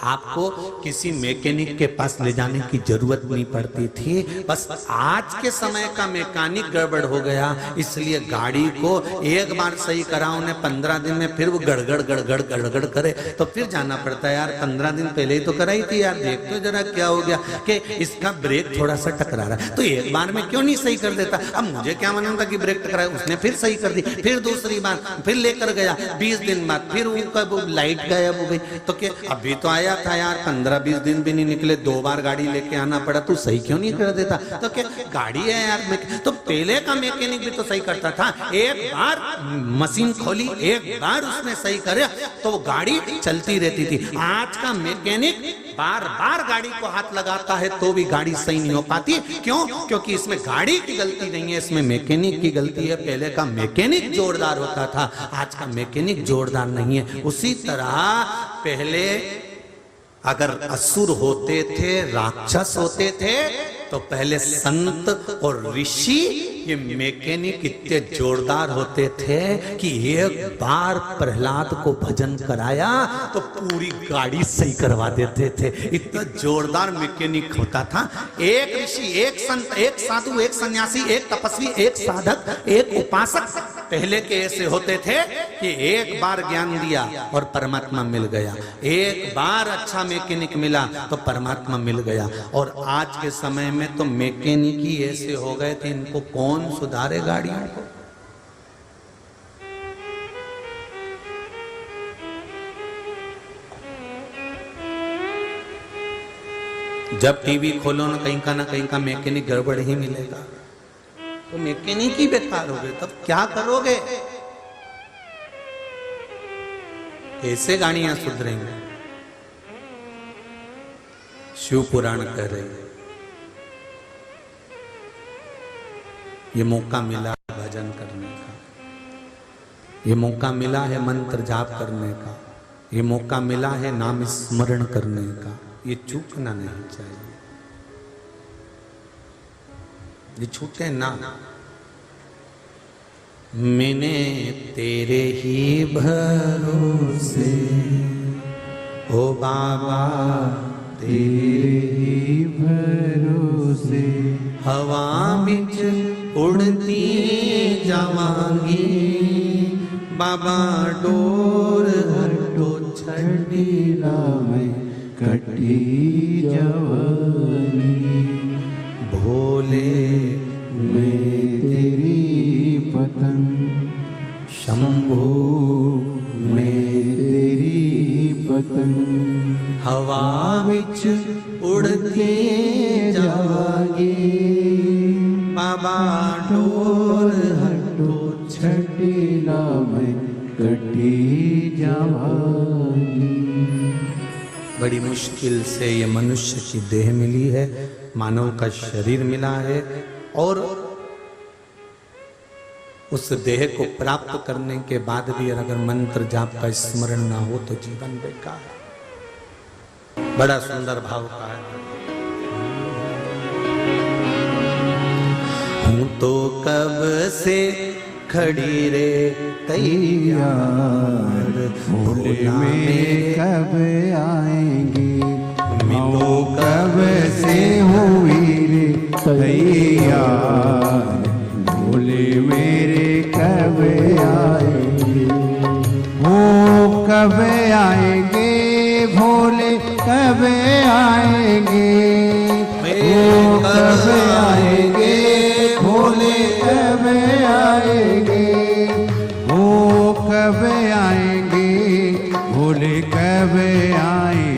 आपको किसी मैकेनिक के पास ले जाने की जरूरत नहीं पड़ती थी। बस आज के समय का मैकेनिक गड़बड़ हो गया, इसलिए गाड़ी को एक बार सही करा उन्हें 15 दिन में फिर वो गड़गड़ गड़गड़ गड़गड़ करे तो फिर जाना पड़ता है। यार 15 दिन पहले ही तो कराई थी यार, देख तो जरा क्या हो गया कि इसका ब्रेक थोड़ा सा टकरा रहा है, तो एक बार में क्यों नहीं सही कर देता। अब मुझे क्या मालूम था कि ब्रेक टकराया, उसने फिर सही कर दी, फिर दूसरी बार फिर लेकर गया, 20 दिन बाद फिर वो लाइट गायब हो गई। तो क्या अभी तो आया था यार, 15-20 दिन भी नहीं निकले, 2 बार गाड़ी लेके आना पड़ा, तू सही क्यों नहीं कर देता। तो क्या गाड़ी है यार, तो पहले का मैकेनिक भी तो सही करता था, एक बार मशीन खोली, एक बार उसने सही करे तो वो गाड़ी चलती रहती थी। आज का मैकेनिक बार बार गाड़ी को हाथ लगाता है तो भी गाड़ी सही नहीं हो पाती। क्यों? क्योंकि इसमें गाड़ी की गलती नहीं है, इसमें मैकेनिक की गलती है। पहले का मैकेनिक जोरदार होता था, आज का मैकेनिक जोरदार नहीं है। उसी तरह पहले अगर असुर होते थे, राक्षस होते थे, तो पहले संत और ऋषि ये मैकेनिक इतने जोरदार होते थे कि एक बार प्रहलाद को भजन कराया तो पूरी गाड़ी सही करवा देते थे। इतना जोरदार मैकेनिक होता था। एक ऋषि, एक संत, एक साधु, एक सन्यासी, एक तपस्वी, एक साधक, एक उपासक पहले के ऐसे होते थे कि एक बार ज्ञान दिया और परमात्मा मिल गया, एक बार अच्छा मैकेनिक मिला तो परमात्मा मिल गया। और आज के समय में तो मैकेनिक ही ऐसे हो गए थे, इनको कौन सुधारे गाड़ियों को। जब टीवी खोलो ना कहीं का मैकेनिक गड़बड़ ही मिलेगा, तो मैकेनिक ही बेकार हो गए, तब क्या करोगे? कैसे गाड़ियां सुधरेंगे? शिव पुराण कह रहे हैं ये मौका मिला भजन करने का, ये मौका मिला है मंत्र जाप करने का, ये मौका मिला है नाम स्मरण करने का, ये चूकना नहीं चाहिए, ये छूटे ना। मैंने तेरे ही भरोसे ओ बाबा, तेरे ही भरोसे हवा बिच उड़ती जावांगी, बाबा डोर हटो छड़ी में कटी जवानी, भोले मैं तेरी पतंग, शंभो मैं तेरी पतंग, हवा बिच उड़ती जावांगी, बाबा डोर हटो छड़ीला में कटी जावानी। बड़ी मुश्किल से ये मनुष्य की देह मिली है, मानव का शरीर मिला है, और उस देह को प्राप्त करने के बाद भी अगर मंत्र जाप का स्मरण ना हो तो जीवन बेकार है। बड़ा सुंदर भाव का है। हूं तो कब से खड़ी रे तैयार, भोले में कब आएंगे, मैं तो कब से हुई रे तैयार, भोले मेरे कब आएंगे, वो कब आएंगे, भोले कब आएंगे, वो कब आएंगे, भोले कब आएंगे, वो कब आएंगे, भोले कब आएंगे।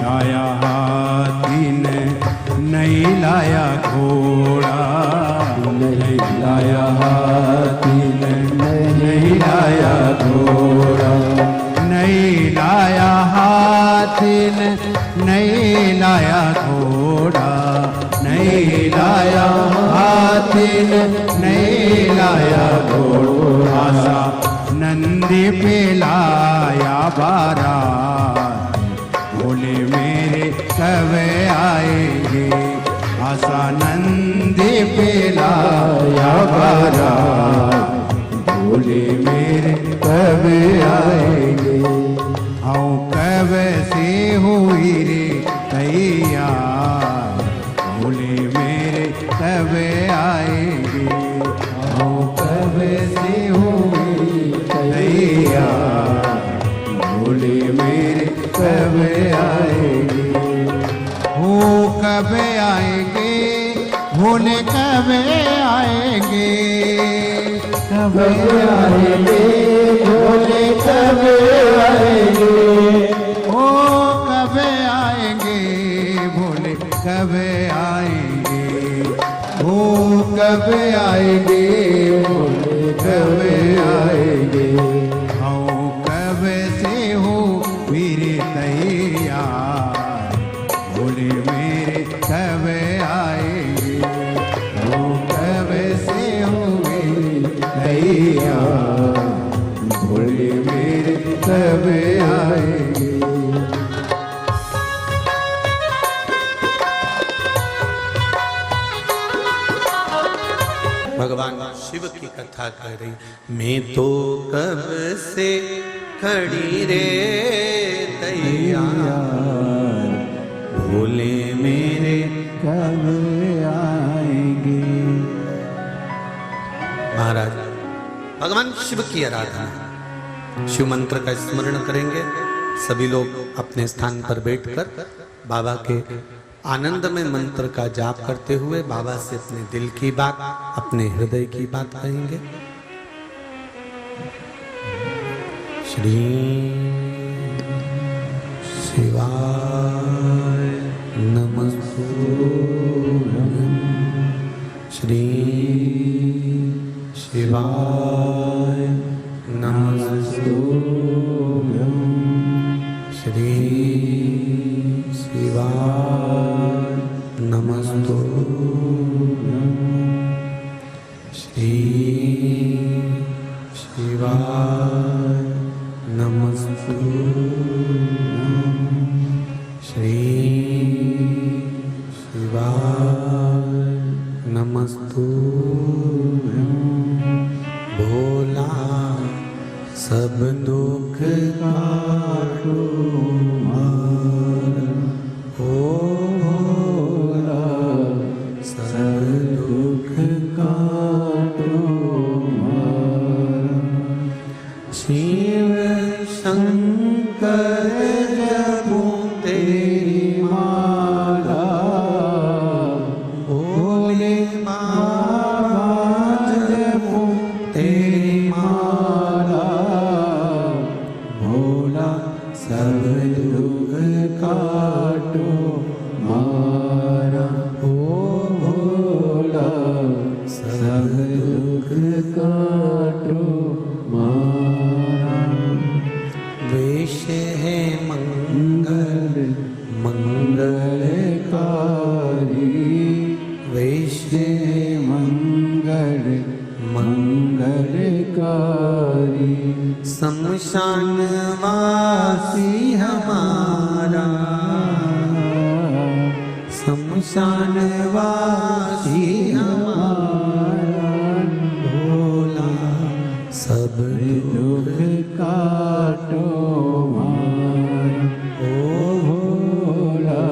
लाया हाथी ने नहीं लाया घोड़ा, नहीं लाया हाथी ने नहीं लाया घोड़ा, नहीं लाया हाथी ने नहीं लाया घोड़ा, नहीं लाया हाथी ने नहीं लाया घोड़ा। आशा नंदी पे लाया बारात, भोले मेरे कब आएंगे। आशा नंदी पे लाया बारात, भोले मेरे कब आएंगे। हाँ कब से हुई रे तैयार, भोले मेरे कब आएंगे। हाँ कब से हुई तैयार, भोले मेरे कब आएंगे। हो कब आएंगे भोले कब आएंगे, कब आएंगे भोले कब आएंगे। ओ कब आएंगे भोले कब आएंगे, ओ कब आएंगे भोले कब आएंगे। आओ कब से हो वीर तैयार, भोले मेरे कब आएंगे। ओ कब से हो वीर तैयार, भोले मेरे कब आएंगे। भगवान शिव की कथा कर रही, मैं तो कब से खड़ी रे तैयार, भोले मेरे कब आएंगे। महाराज भगवान शिव की आराधना, शिव मंत्र का स्मरण करेंगे। सभी लोग अपने स्थान पर बैठकर बाबा के आनंद में मंत्र का जाप करते हुए बाबा से अपने दिल की बात, अपने हृदय की बात कहेंगे। श्री शिवाय नमस्तुभ्यं, श्री शिवाय नमस्तुभ्यं, श्री शिवाय नमस्तुभ्यं, श्री शिवाय नमस्तुभ्यं, श्री शिवाय नमस्तुभ्यं। भोला सब दुख काटो मारा, ओ भोला सब दुख काटो मारा। शिव शंकर जपूं तेरी माला, भोले बाबा जपूं तेरी माला, भोला सब दुख काटो मारा, ओ भोला सब दुख काटो मारा। वेश है मंगल मंगलकारी, वेश है मंगल मंगलकारी। शमशान वासी हमारा, शमशान वासी हमारा, भोला सब दुख काटो मारा, ओ भोला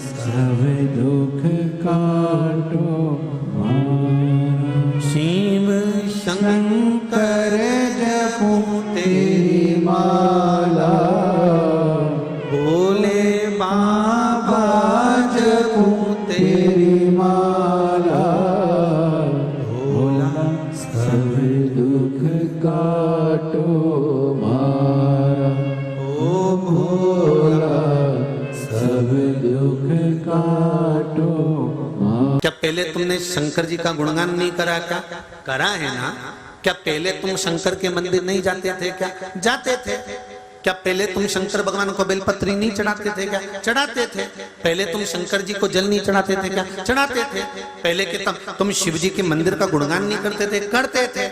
सब दुख काटो मारा। शिव शंकर जपूं तेरी माला, भोले बाबा जपूं तेरी माला, भोला सब दुख काटो मारा, ओ भोला काटो। क्या पहले तुमने शंकर जी का गुणगान नहीं करा? क्या करा है ना? क्या पहले तुम शंकर के मंदिर नहीं जाते थे? क्या जाते थे? क्या पहले तुम शंकर भगवान को बेलपत्री नहीं चढ़ाते थे? क्या चढ़ाते थे? पहले तुम शंकर जी को जल नहीं चढ़ाते थे? क्या चढ़ाते थे? पहले के तुम शिव जी के मंदिर का गुणगान नहीं करते थे? करते थे।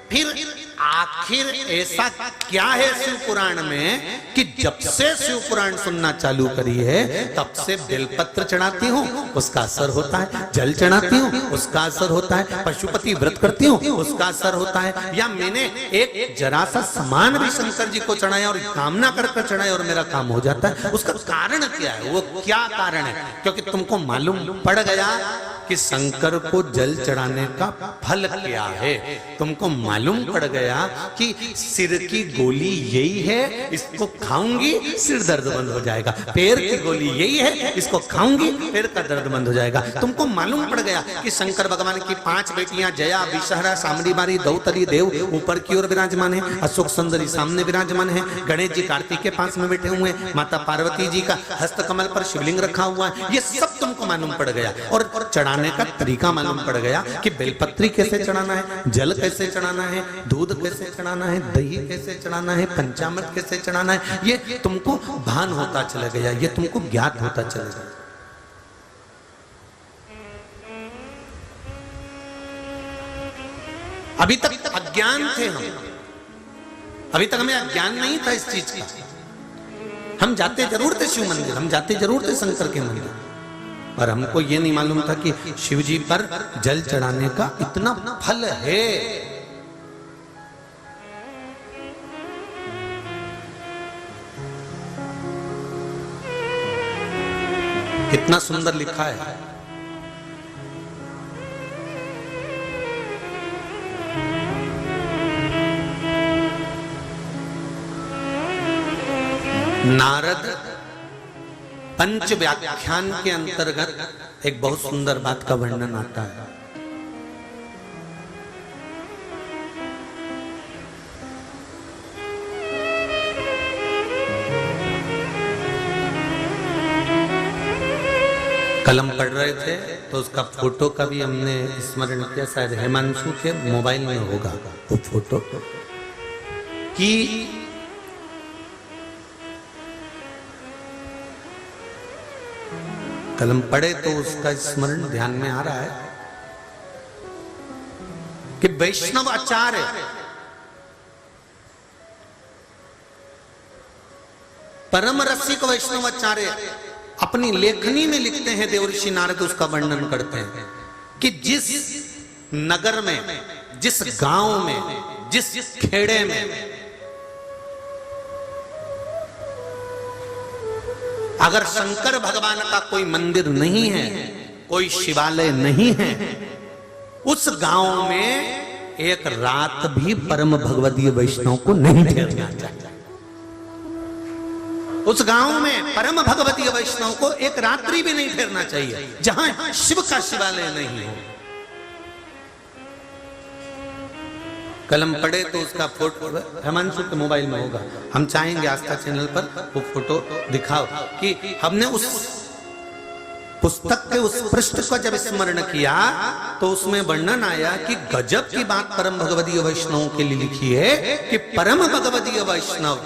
फिर आखिर ऐसा क्या है शिव पुराण में कि जब से शिव पुराण सुनना चालू करी है तब से बेलपत्र चढ़ाती हूँ उसका असर होता है, जल चढ़ाती हूँ उसका असर होता है, पशुपति व्रत करती हूँ उसका असर होता है, या मैंने एक जरा सा सामान भी शंकर जी को चढ़ाया और कामना कर चढ़ाया और मेरा काम हो जाता है। उसका कारण क्या है? वो क्या कारण है? क्योंकि तुमको मालूम पड़ गया कि शंकर को जल चढ़ाने का फल क्या है। तुमको मालूम पड़ गया कि सिर की गोली यही है, इसको खाऊंगी सिर दर्द बंद हो जाएगा। पैर की गोली यही है, इसको खाऊंगी पैर का दर्द बंद हो जाएगा। तुमको मालूम पड़ गया कि शंकर भगवान की 5 बेटियां जया, विषहरा, सामरी बारी, दौतरी देव ऊपर की ओर विराजमान है, अशोक सुंदरी सामने विराजमान है, गणेश जी कार्तिक के पास में बैठे हुए हैं, माता पार्वती जी का हस्त कमल पर शिवलिंग रखा हुआ है। ये सब तुमको मालूम पड़ गया और चढ़ाने का तरीका मालूम पड़ गया कि बेलपत्री कैसे चढ़ाना है, जल कैसे चढ़ाना है, दूध कैसे चढ़ाना है, दही कैसे चढ़ाना है, पंचामृत कैसे चढ़ाना है। ये तुमको भान होता चला गया, ये तुमको ज्ञात होता चला गया। अभी तक अज्ञान थे हम, अभी तक हमें अज्ञान नहीं था इस चीज का। हम जाते जरूर थे शिव मंदिर, हम जाते जरूर थे शंकर के मंदिर, पर हमको ये नहीं मालूम था कि शिव जी पर जल चढ़ाने का इतना फल है। कितना सुंदर लिखा है। नारद पंच व्याख्यान के अंतर्गत एक बहुत सुंदर बात का वर्णन आता है। कलम पढ़ रहे थे तो उसका फोटो का भी हमने स्मरण किया, शायद हिमांशु के मोबाइल में होगा वो फोटो, कि कलम पढ़े तो उसका स्मरण ध्यान में आ रहा है कि वैष्णव आचार्य परम रसिक वैष्णव आचार्य अपनी लेखनी में लिखते हैं, देवर्षि नारद उसका वर्णन करते हैं कि जिस नगर में, जिस गांव में, जिस खेड़े में अगर शंकर भगवान का कोई मंदिर नहीं है, कोई शिवालय नहीं है, उस गांव में एक रात भी परम भगवदीय वैष्णव को नहीं ठहरना चाहिए। उस गांव में परम भगवदीय वैष्णव को एक रात्रि भी नहीं ठहरना चाहिए जहां शिव का शिवालय नहीं हो। कलम पढ़े तो उसका फोटो हिमांशु के मोबाइल में होगा, हम चाहेंगे आस्था चैनल पर वो फोटो दिखाओ कि हमने उस पुस्तक के उस पृष्ठ को जब स्मरण किया तो उसमें वर्णन आया कि गजब की बात परम भगवदीय वैष्णव के लिए लिखी है कि परम भगवदीय वैष्णव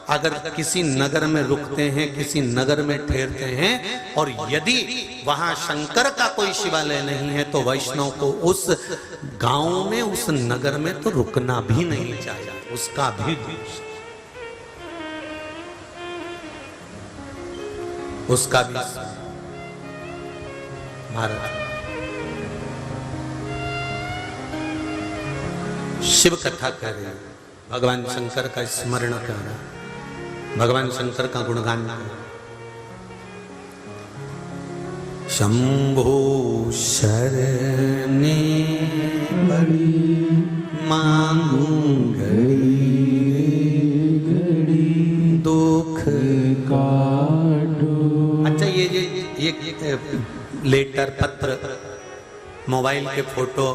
अगर किसी नगर में रुकते हैं, किसी नगर में ठहरते हैं और यदि वहां शंकर का कोई शिवालय नहीं है तो वैष्णव को उस गांव में, उस नगर में तो रुकना भी नहीं चाहिए, उसका भी भारत शिव कथा कर रहे हैं, भगवान शंकर का स्मरण कर रहे हैं, भगवान शंकर का गुणगान कर रहे हैं। शंभो शरणे बड़ी मांगू घड़ी दुख काटो। अच्छा, ये लेटर, पत्र, मोबाइल के फोटो,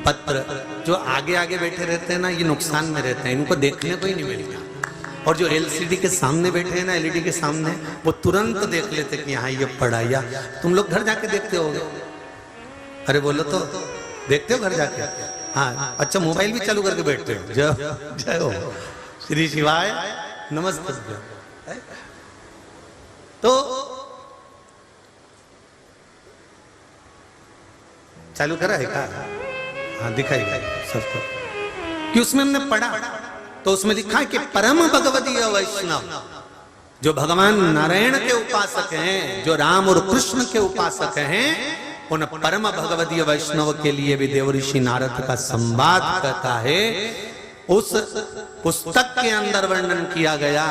पत्र जो आगे आगे बैठे रहते हैं ना, ये नुकसान में रहते हैं, इनको देखने को ही नहीं मिलता। और जो एलसीडी के सामने बैठे हैं ना, एलईडी के सामने, वो तुरंत देख लेते कि हाँ ये पढ़ा। या तुम लोग घर जाके देखते होगे? अरे बोलो तो, देखते हो घर जाके? हाँ, अच्छा मोबाइल भी चालू करके बैठते हो? जय हो, श्री शिवाय नमस्ते। तो चालू करा है क्या? हाँ दिखाई सबको कि उसमें हमने पढ़ा, तो उसमें लिखा है कि परम भगवदीय वैष्णव, जो भगवान नारायण के उपासक हैं, जो राम और कृष्ण के उपासक हैं, उन परम भगवदीय वैष्णव के लिए भी देवऋषि नारद का संवाद कहता है। उस पुस्तक के अंदर वर्णन किया गया,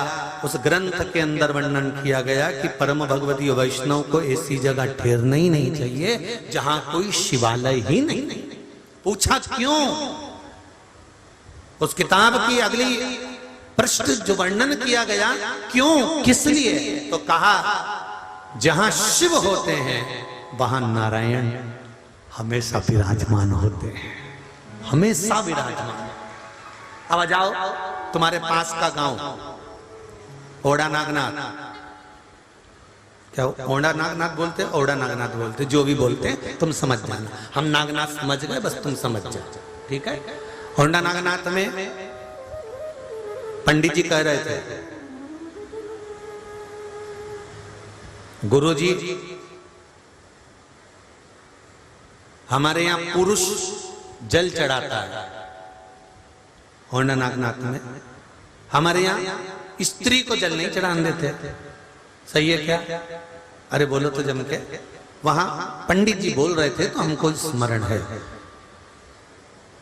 उस ग्रंथ के अंदर वर्णन किया गया कि परम भगवदीय वैष्णव को ऐसी जगह ठहरना ही नहीं चाहिए जहां कोई शिवालय ही नहीं। पूछा क्यों? उस किताब की अगली पृष्ठ जो वर्णन किया गया, क्यों, किस लिए? तो कहा जहां शिव होते हैं वहां नारायण हमेशा विराजमान होते हैं, हमेशा विराजमान। अब आ जाओ तुम्हारे पास का गांव ओड़ा नागनाथ, क्या ओड़ा नागनाथ बोलते, ओड़ा नागनाथ बोलते, जो भी बोलते तुम समझ जाना। हम नागनाथ समझ गए, बस तुम समझ जाओ, ठीक है? ओड़ा नागनाथ में पंडित जी कह रहे थे, गुरुजी हमारे यहां पुरुष जल चढ़ाता है, होंडा नागनाथ में हमारे यहाँ स्त्री को जल नहीं चढ़ाने देते। सही है क्या? अरे बोलो तो जम के। वहां पंडित जी बोल रहे थे तो हमको स्मरण है,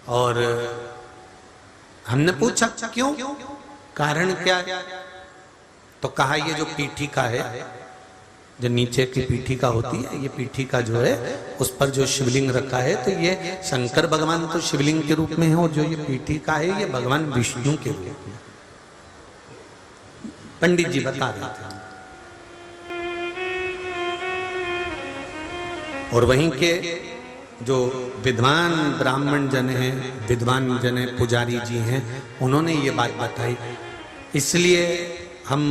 और हमने पूछा क्यों, कारण क्या है? तो कहा ये जो पीठिका है, जो नीचे की पीठिका होती है, ये पीठिका जो है उस पर जो शिवलिंग रखा है, तो ये शंकर भगवान तो शिवलिंग के रूप में है, और जो ये पीठिका है ये भगवान विष्णु के रूप में। पंडित जी बता रहे थे। और वहीं के जो विद्वान ब्राह्मण जन हैं, विद्वान जन पुजारी जी हैं, उन्होंने ये बात बताई। इसलिए हम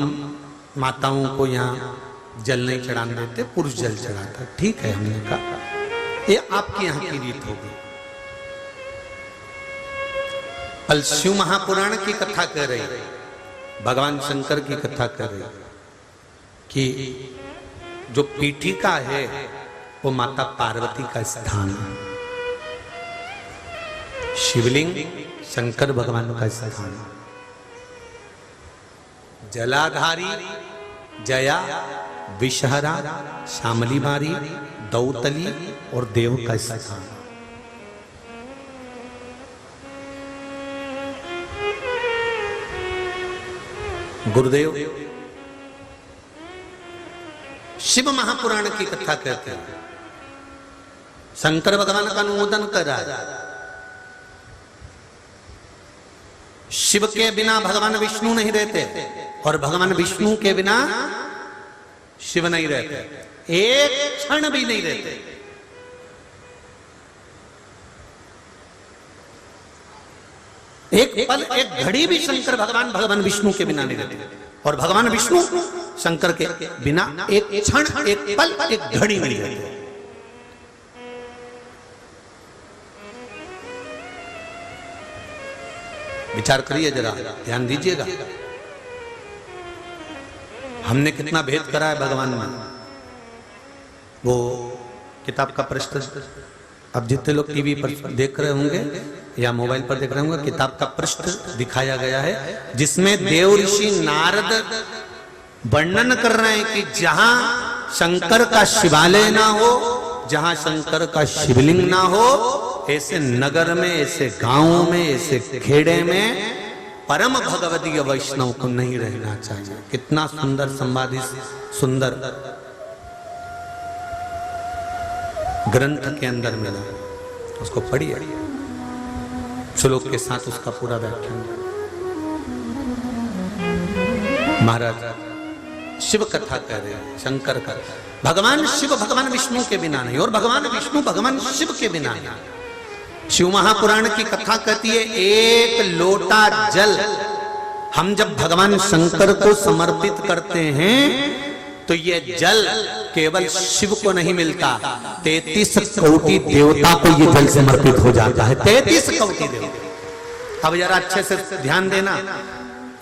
माताओं को यहाँ जल नहीं चढ़ाने देते, पुरुष जल चढ़ाता। ठीक है, हमने कहा ये आपके यहाँ की रीत होगी। कल शिव महापुराण की कथा कह रही, भगवान शंकर की कथा कर रही कि जो पीठिका है वो माता पार्वती का स्थान है, शिवलिंग शंकर भगवान का स्थान है, जलाधारी जया, विषहरा, श्यामली मारी, दौतली और देव का स्थान। गुरुदेव शिव महापुराण की कथा कहते हैं, शंकर भगवान का अनुमोदन कर रहा है। शिव के बिना भगवान विष्णु नहीं रहते, और भगवान विष्णु के बिना शिव नहीं रहते, एक क्षण भी नहीं रहते। एक पल, एक घड़ी भी शंकर भगवान विष्णु के बिना नहीं रहते, और भगवान विष्णु शंकर के बिना एक क्षण, एक पल, एक घड़ी नहीं रहते। विचार करिए जरा, ध्यान दीजिएगा। हमने कितना भेद करा है भगवान में। वो किताब का पृष्ठ, अब जितने लोग टीवी पर देख रहे होंगे या मोबाइल पर देख रहे होंगे, किताब का पृष्ठ दिखाया गया है, जिसमें देव ऋषि नारद वर्णन कर रहे हैं कि जहां शंकर का शिवालय ना हो, जहां शंकर का शिवलिंग ना हो, ऐसे नगर में, ऐसे गांवों में, ऐसे खेड़े में परम भगवदीय वैष्णव को नहीं रहना चाहिए। कितना सुंदर संवाद सुंदर ग्रंथ के अंदर मिला, उसको पढ़िए, श्लोक के साथ उसका पूरा व्याख्यान। महाराज शिव कथा कह रहे हैं, शंकर का, भगवान शिव भगवान विष्णु के बिना नहीं, और भगवान विष्णु भगवान शिव के बिना नहीं। शिव महापुराण की कथा कहती है, एक लोटा जल हम जब भगवान शंकर को समर्पित करते हैं तो ये जल केवल शिव को नहीं मिलता, 33 कोटि देवता को ये जल समर्पित हो जाता है। 33 कोटि देवता। अब जरा अच्छे से ध्यान देना,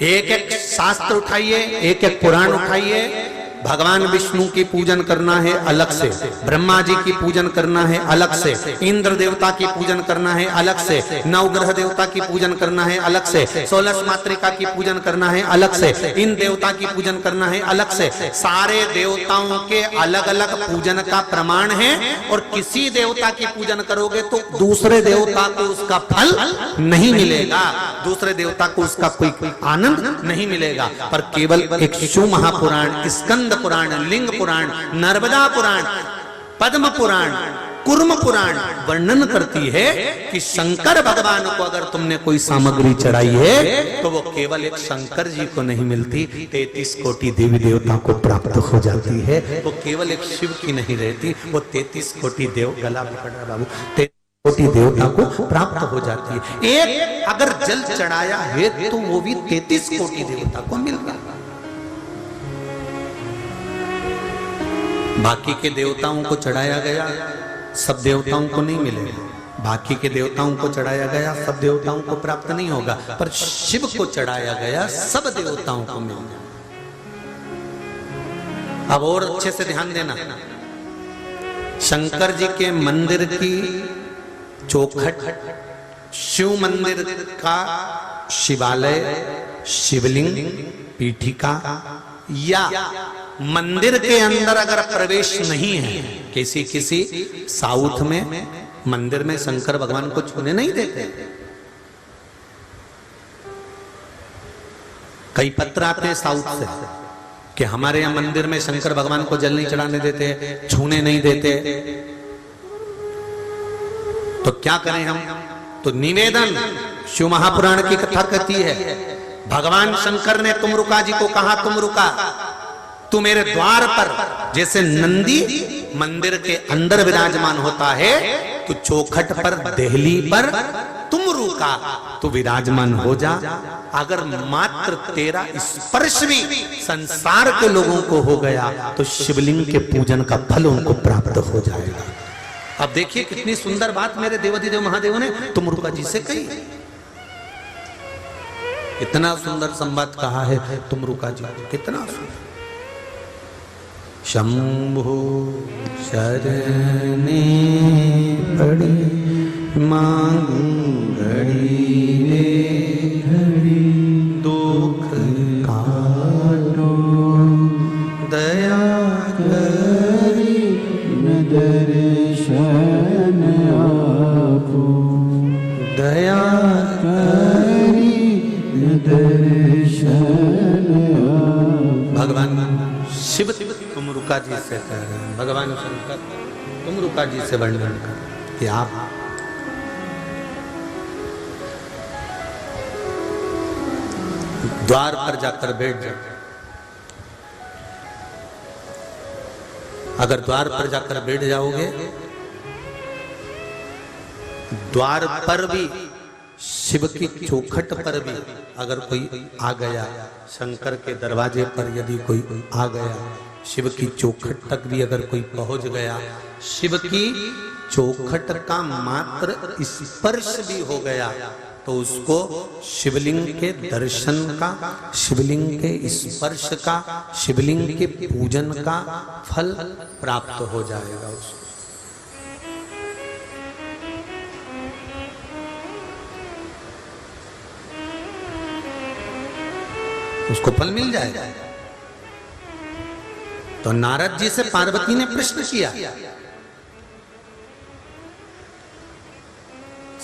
एक एक शास्त्र उठाइए, एक एक पुराण उठाइए। भगवान विष्णु की पूजन करना है अलग से, ब्रह्मा जी की पूजन करना है अलग से, इंद्र देवता की पूजन करना है अलग से, नवग्रह देवता की पूजन करना है अलग से, 16 मातृका की पूजन करना है अलग से, इन देवता की पूजन करना है अलग से। सारे देवताओं के अलग अलग पूजन का प्रमाण है, और किसी देवता की पूजन करोगे तो दूसरे देवता को उसका फल नहीं मिलेगा, दूसरे देवता को उसका कोई आनंद नहीं मिलेगा। पर केवल एक शिव महापुराण, स्कंद पुराण, लिंग पुराण, नर्मदा पुराण, पद्म पुराण, कुर्म पुराण वर्णन करती है कि शंकर भगवान को अगर तुमने कोई सामग्री चढ़ाई है तो वो केवल एक शंकर जी को नहीं मिलती, 33 कोटि देवी देवता को प्राप्त हो जाती है। वो केवल एक शिव की नहीं रहती, वो 33 कोटि देव, गला पकड़ रहा बाबू, 33 कोटि देवता को प्राप्त हो जाती है। एक अगर जल चढ़ाया है तो वो भी 33 कोटि देवता को मिल रहा है। बाकी के देवताओं को चढ़ाया गया, सब देवताओं को नहीं मिलेगा। बाकी के देवताओं को चढ़ाया गया, सब देवताओं को प्राप्त नहीं होगा, पर शिव को चढ़ाया गया, सब देवताओं को मिल गया। अब और अच्छे से ध्यान देना, शंकर जी के मंदिर की चौखट, शिव मंदिर का शिवालय, शिवलिंग, पीठिका या मंदिर के अंदर अगर प्रवेश नहीं है, किसी साउथ में मंदिर में शंकर भगवान को छूने नहीं देते। कई पत्र आते हैं साउथ से कि हमारे यहाँ मंदिर में शंकर भगवान को जल नहीं चढ़ाने देते, छूने नहीं देते। तो क्या करें हम? तो निवेदन, शिव महापुराण की कथा कहती है, भगवान शंकर ने तुमरुका जी को कहा, तुमरुका तू मेरे द्वार पर, जैसे नंदी मंदिर के अंदर विराजमान होता है, तो चौखट पर, देहली पर तुमरुका तू विराजमान हो जा। अगर मात्र तेरा स्पर्श भी संसार के लोगों को हो गया तो शिवलिंग के पूजन का फल उनको प्राप्त हो जाएगा। अब देखिए कितनी सुंदर बात मेरे देवाधिदेव महादेव ने तुमरुका जी से कही। इतना सुंदर संवाद कहा है तुमरुका जी, कितना सुंदर। शंभु शरणे पड़ी मांगू घड़ी रे घड़ी, दुख काटो दया करी दर्शन आपो, दया करी दर्शन आपो। भगवान शिव तुमरुका जी से कह रहे हैं, भगवान शंकर तुमरुका जी से वर्णन कर कि आप द्वार पर जाकर बैठ जाओ। अगर द्वार पर जाकर बैठ जाओगे, द्वार पर भी, शिव की चौखट पर भी अगर कोई आ गया, शंकर के दरवाजे पर यदि कोई आ गया, शिव की चौखट तक भी अगर कोई पहुंच गया, शिव की चौखट का मात्र स्पर्श भी हो गया, तो उसको शिवलिंग के दर्शन का, शिवलिंग के स्पर्श का, शिवलिंग के पूजन का फल प्राप्त हो जाएगा उसको। उसको फल मिल जाएगा। तो नारद जी से पार्वती ने प्रश्न किया,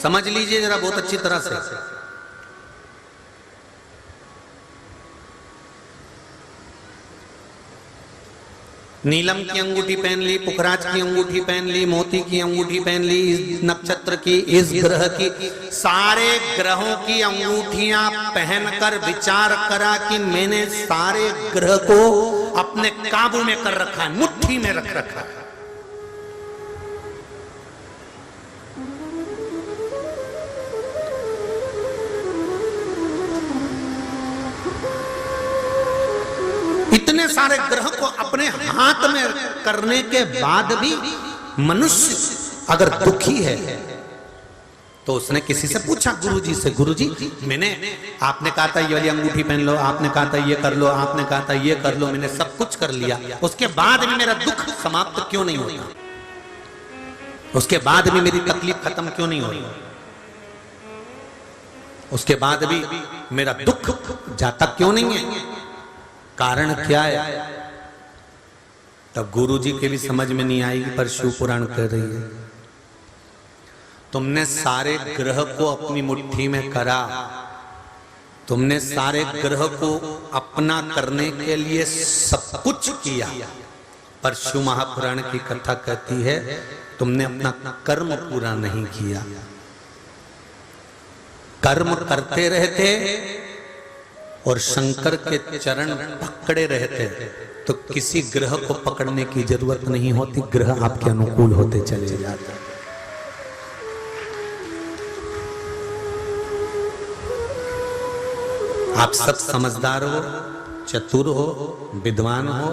समझ लीजिए जरा बहुत अच्छी तरह से। नीलम की अंगूठी पहन ली, पुखराज की अंगूठी पहन ली, मोती की अंगूठी पहन ली, इस नक्षत्र की, इस ग्रह की, सारे ग्रहों की अंगूठियां पहनकर विचार करा कि मैंने सारे ग्रह को अपने काबू में कर रखा है, मुट्ठी में रख रखा है। इतने सारे ग्रह को अपने हाथ में करने के बाद भी मनुष्य अगर दुखी है तो उसने किसी से पूछा, गुरुजी से, गुरुजी मैंने, आपने कहा था ये वाली अंगूठी पहन लो, आपने कहा था ये कर लो, आपने कहा था ये कर लो, मैंने सब कुछ कर लिया, उसके बाद भी मेरा दुख समाप्त क्यों नहीं होता? उसके बाद भी मेरी तकलीफ खत्म क्यों नहीं हो रही? उसके बाद भी मेरा दुख जाता क्यों नहीं है? कारण क्या है? तब गुरुजी के भी समझ में नहीं आएगी, पर शिव पुराण कह रही है, तुमने सारे ग्रह को अपनी मुट्ठी में करा, तुमने सारे ग्रह को अपना करने के लिए सब कुछ किया, पर शिव महापुराण की कथा कहती है तुमने अपना कर्म पूरा नहीं किया। कर्म करते रहते और शंकर के चरण पकड़े रहते तो किसी ग्रह को पकड़ने की जरूरत नहीं होती, ग्रह आपके अनुकूल होते चले जाते। आप सब समझदार हो, चतुर हो, विद्वान हो,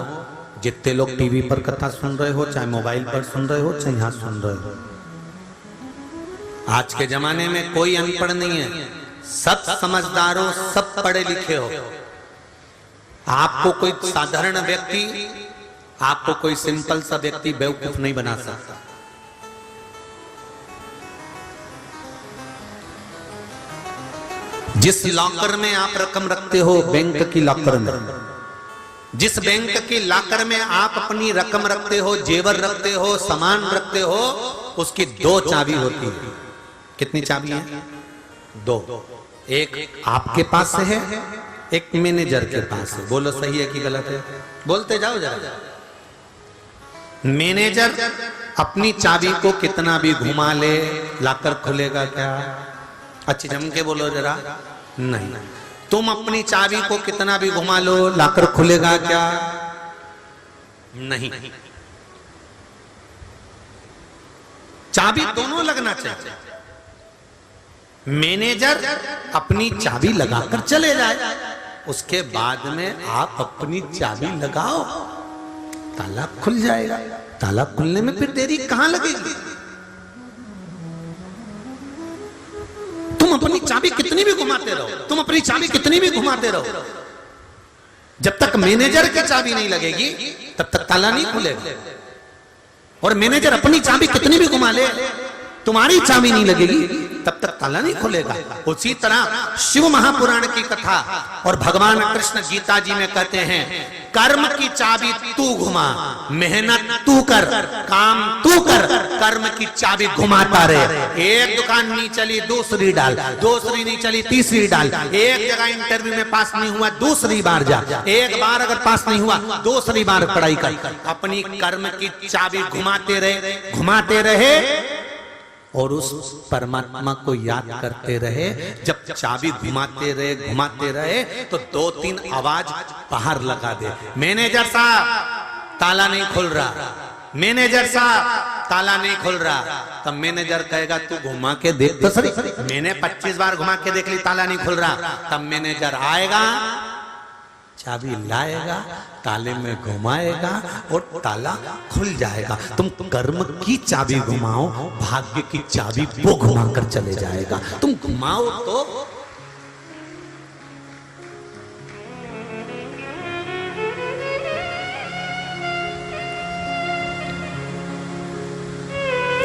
जितने लोग टीवी पर कथा सुन रहे हो, चाहे मोबाइल पर सुन रहे हो, चाहे यहां सुन रहे हो, आज के जमाने में कोई अनपढ़ नहीं है, सब समझदार हो, सब पढ़े लिखे हो। आपको कोई साधारण व्यक्ति, आपको कोई सिंपल सा व्यक्ति बेवकूफ नहीं बना सकता। जिस लॉकर में आप रकम रखते हो, बैंक की लॉकर में, जिस बैंक की लॉकर में आप अपनी रकम रखते हो, जेवर रखते हो, सामान रखते हो, उसकी दो चाबी होती है। कितनी चाबी है? दो। एक आपके पास है, एक मैनेजर के पास है। बोलो सही है कि गलत है? बोलते जाओ जरा। मैनेजर अपनी चाबी को कितना भी घुमा ले, लॉकर खुलेगा क्या? अच्छी जम के बोलो जरा। नहीं। तुम अपनी चाबी को कितना भी घुमा लो, लॉकर खुलेगा क्या? नहीं। चाबी दोनों लगना चाहिए। मैनेजर अपनी चाबी लगाकर चले जाए, उसके बाद में आप अपनी चाबी लगाओ, ताला खुल जाएगा। ताला खुलने में फिर देरी कहां लगेगी? तुम अपनी चाबी कितनी भी घुमाते रहो, तुम अपनी चाबी कितनी भी घुमाते रहो, जब तक मैनेजर की चाबी नहीं लगेगी तब तक ताला नहीं खुलेगा। और मैनेजर अपनी चाबी कितनी भी घुमा ले, तुम्हारी चाबी नहीं लगेगी तब तक ताला नहीं खुलेगा। उसी तरह शिव महापुराण की कथा और भगवान कृष्ण गीता जी में कहते हैं, कर्म की चाबी तू घुमा, मेहनत तू कर, काम तू कर, कर्म की चाबी घुमाता रहे। एक दुकान नहीं चली दूसरी डाल, दूसरी नहीं चली तीसरी डाल, एक जगह इंटरव्यू में पास नहीं हुआ दूसरी बार जा, एक बार अगर पास नहीं हुआ दूसरी बार पढ़ाई कर। अपनी कर्म की चाबी घुमाते रहे, घुमाते रहे और उस परमात्मा को याद करते रहे। जब चाबी घुमाते रहे तो दो तीन आवाज बाहर लगा दे, मैनेजर साहब ताला नहीं खुल रहा, मैनेजर साहब ताला नहीं खुल रहा। तब मैनेजर कहेगा तू घुमा के देख तो सही। मैंने 25 बार घुमा के देख ली, ताला नहीं खुल रहा। तब मैनेजर आएगा, चाबी लाएगा, ताले में घुमाएगा और ताला खुल जाएगा। तुम कर्म की चाबी घुमाओ, भाग्य की चाबी वो घुमाकर चले जाएगा। तुम घुमाओ तो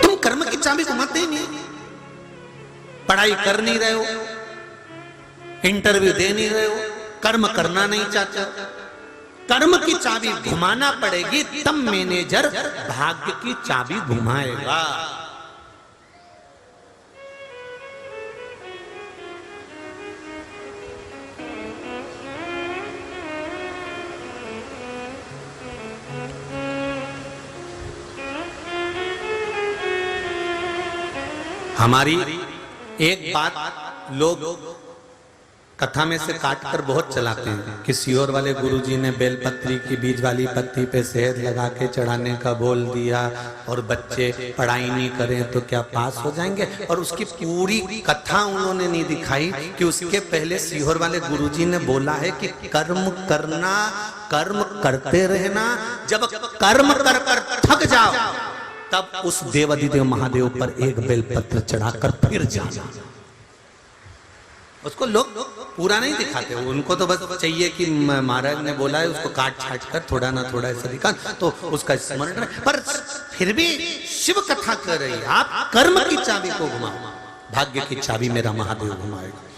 तुम कर्म की चाबी घुमाते ही नहीं। पढ़ाई कर नहीं रहे हो, इंटरव्यू दे नहीं रहे हो, कर्म करना नहीं चाहते, कर्म की चाबी घुमाना पड़ेगी, तब मैनेजर भाग्य की चाबी घुमाएगा। हमारी एक बात लोग कथा में से काट कर बहुत चलाते हैं कि सीहोर वाले गुरुजी ने बेलपत्री की बीज वाली पत्ती पे शहद लगा के चढ़ाने का बोल दिया और बच्चे पढ़ाई नहीं करें तो क्या पास हो जाएंगे। और उसकी पूरी कथा उन्होंने नहीं दिखाई कि उसके पहले सीहोर वाले गुरुजी ने बोला है कि कर्म करते रहना। जब कर्म कर कर थक जाओ तब उस देवाधिदेव महादेव पर एक बेलपत्र चढ़ाकर फिर जाना। उसको लोग पूरा नहीं दिखाते, उनको तो बस चाहिए कि महाराज ने बोला है उसको काट छाट कर थोड़ा ना थोड़ा ऐसा दिखा तो उसका स्मरण रहे। पर फिर भी शिव कथा कर रही, आप कर्म की चाबी को घुमाओ, भाग्य की चाबी मेरा महादेव घुमाएगा।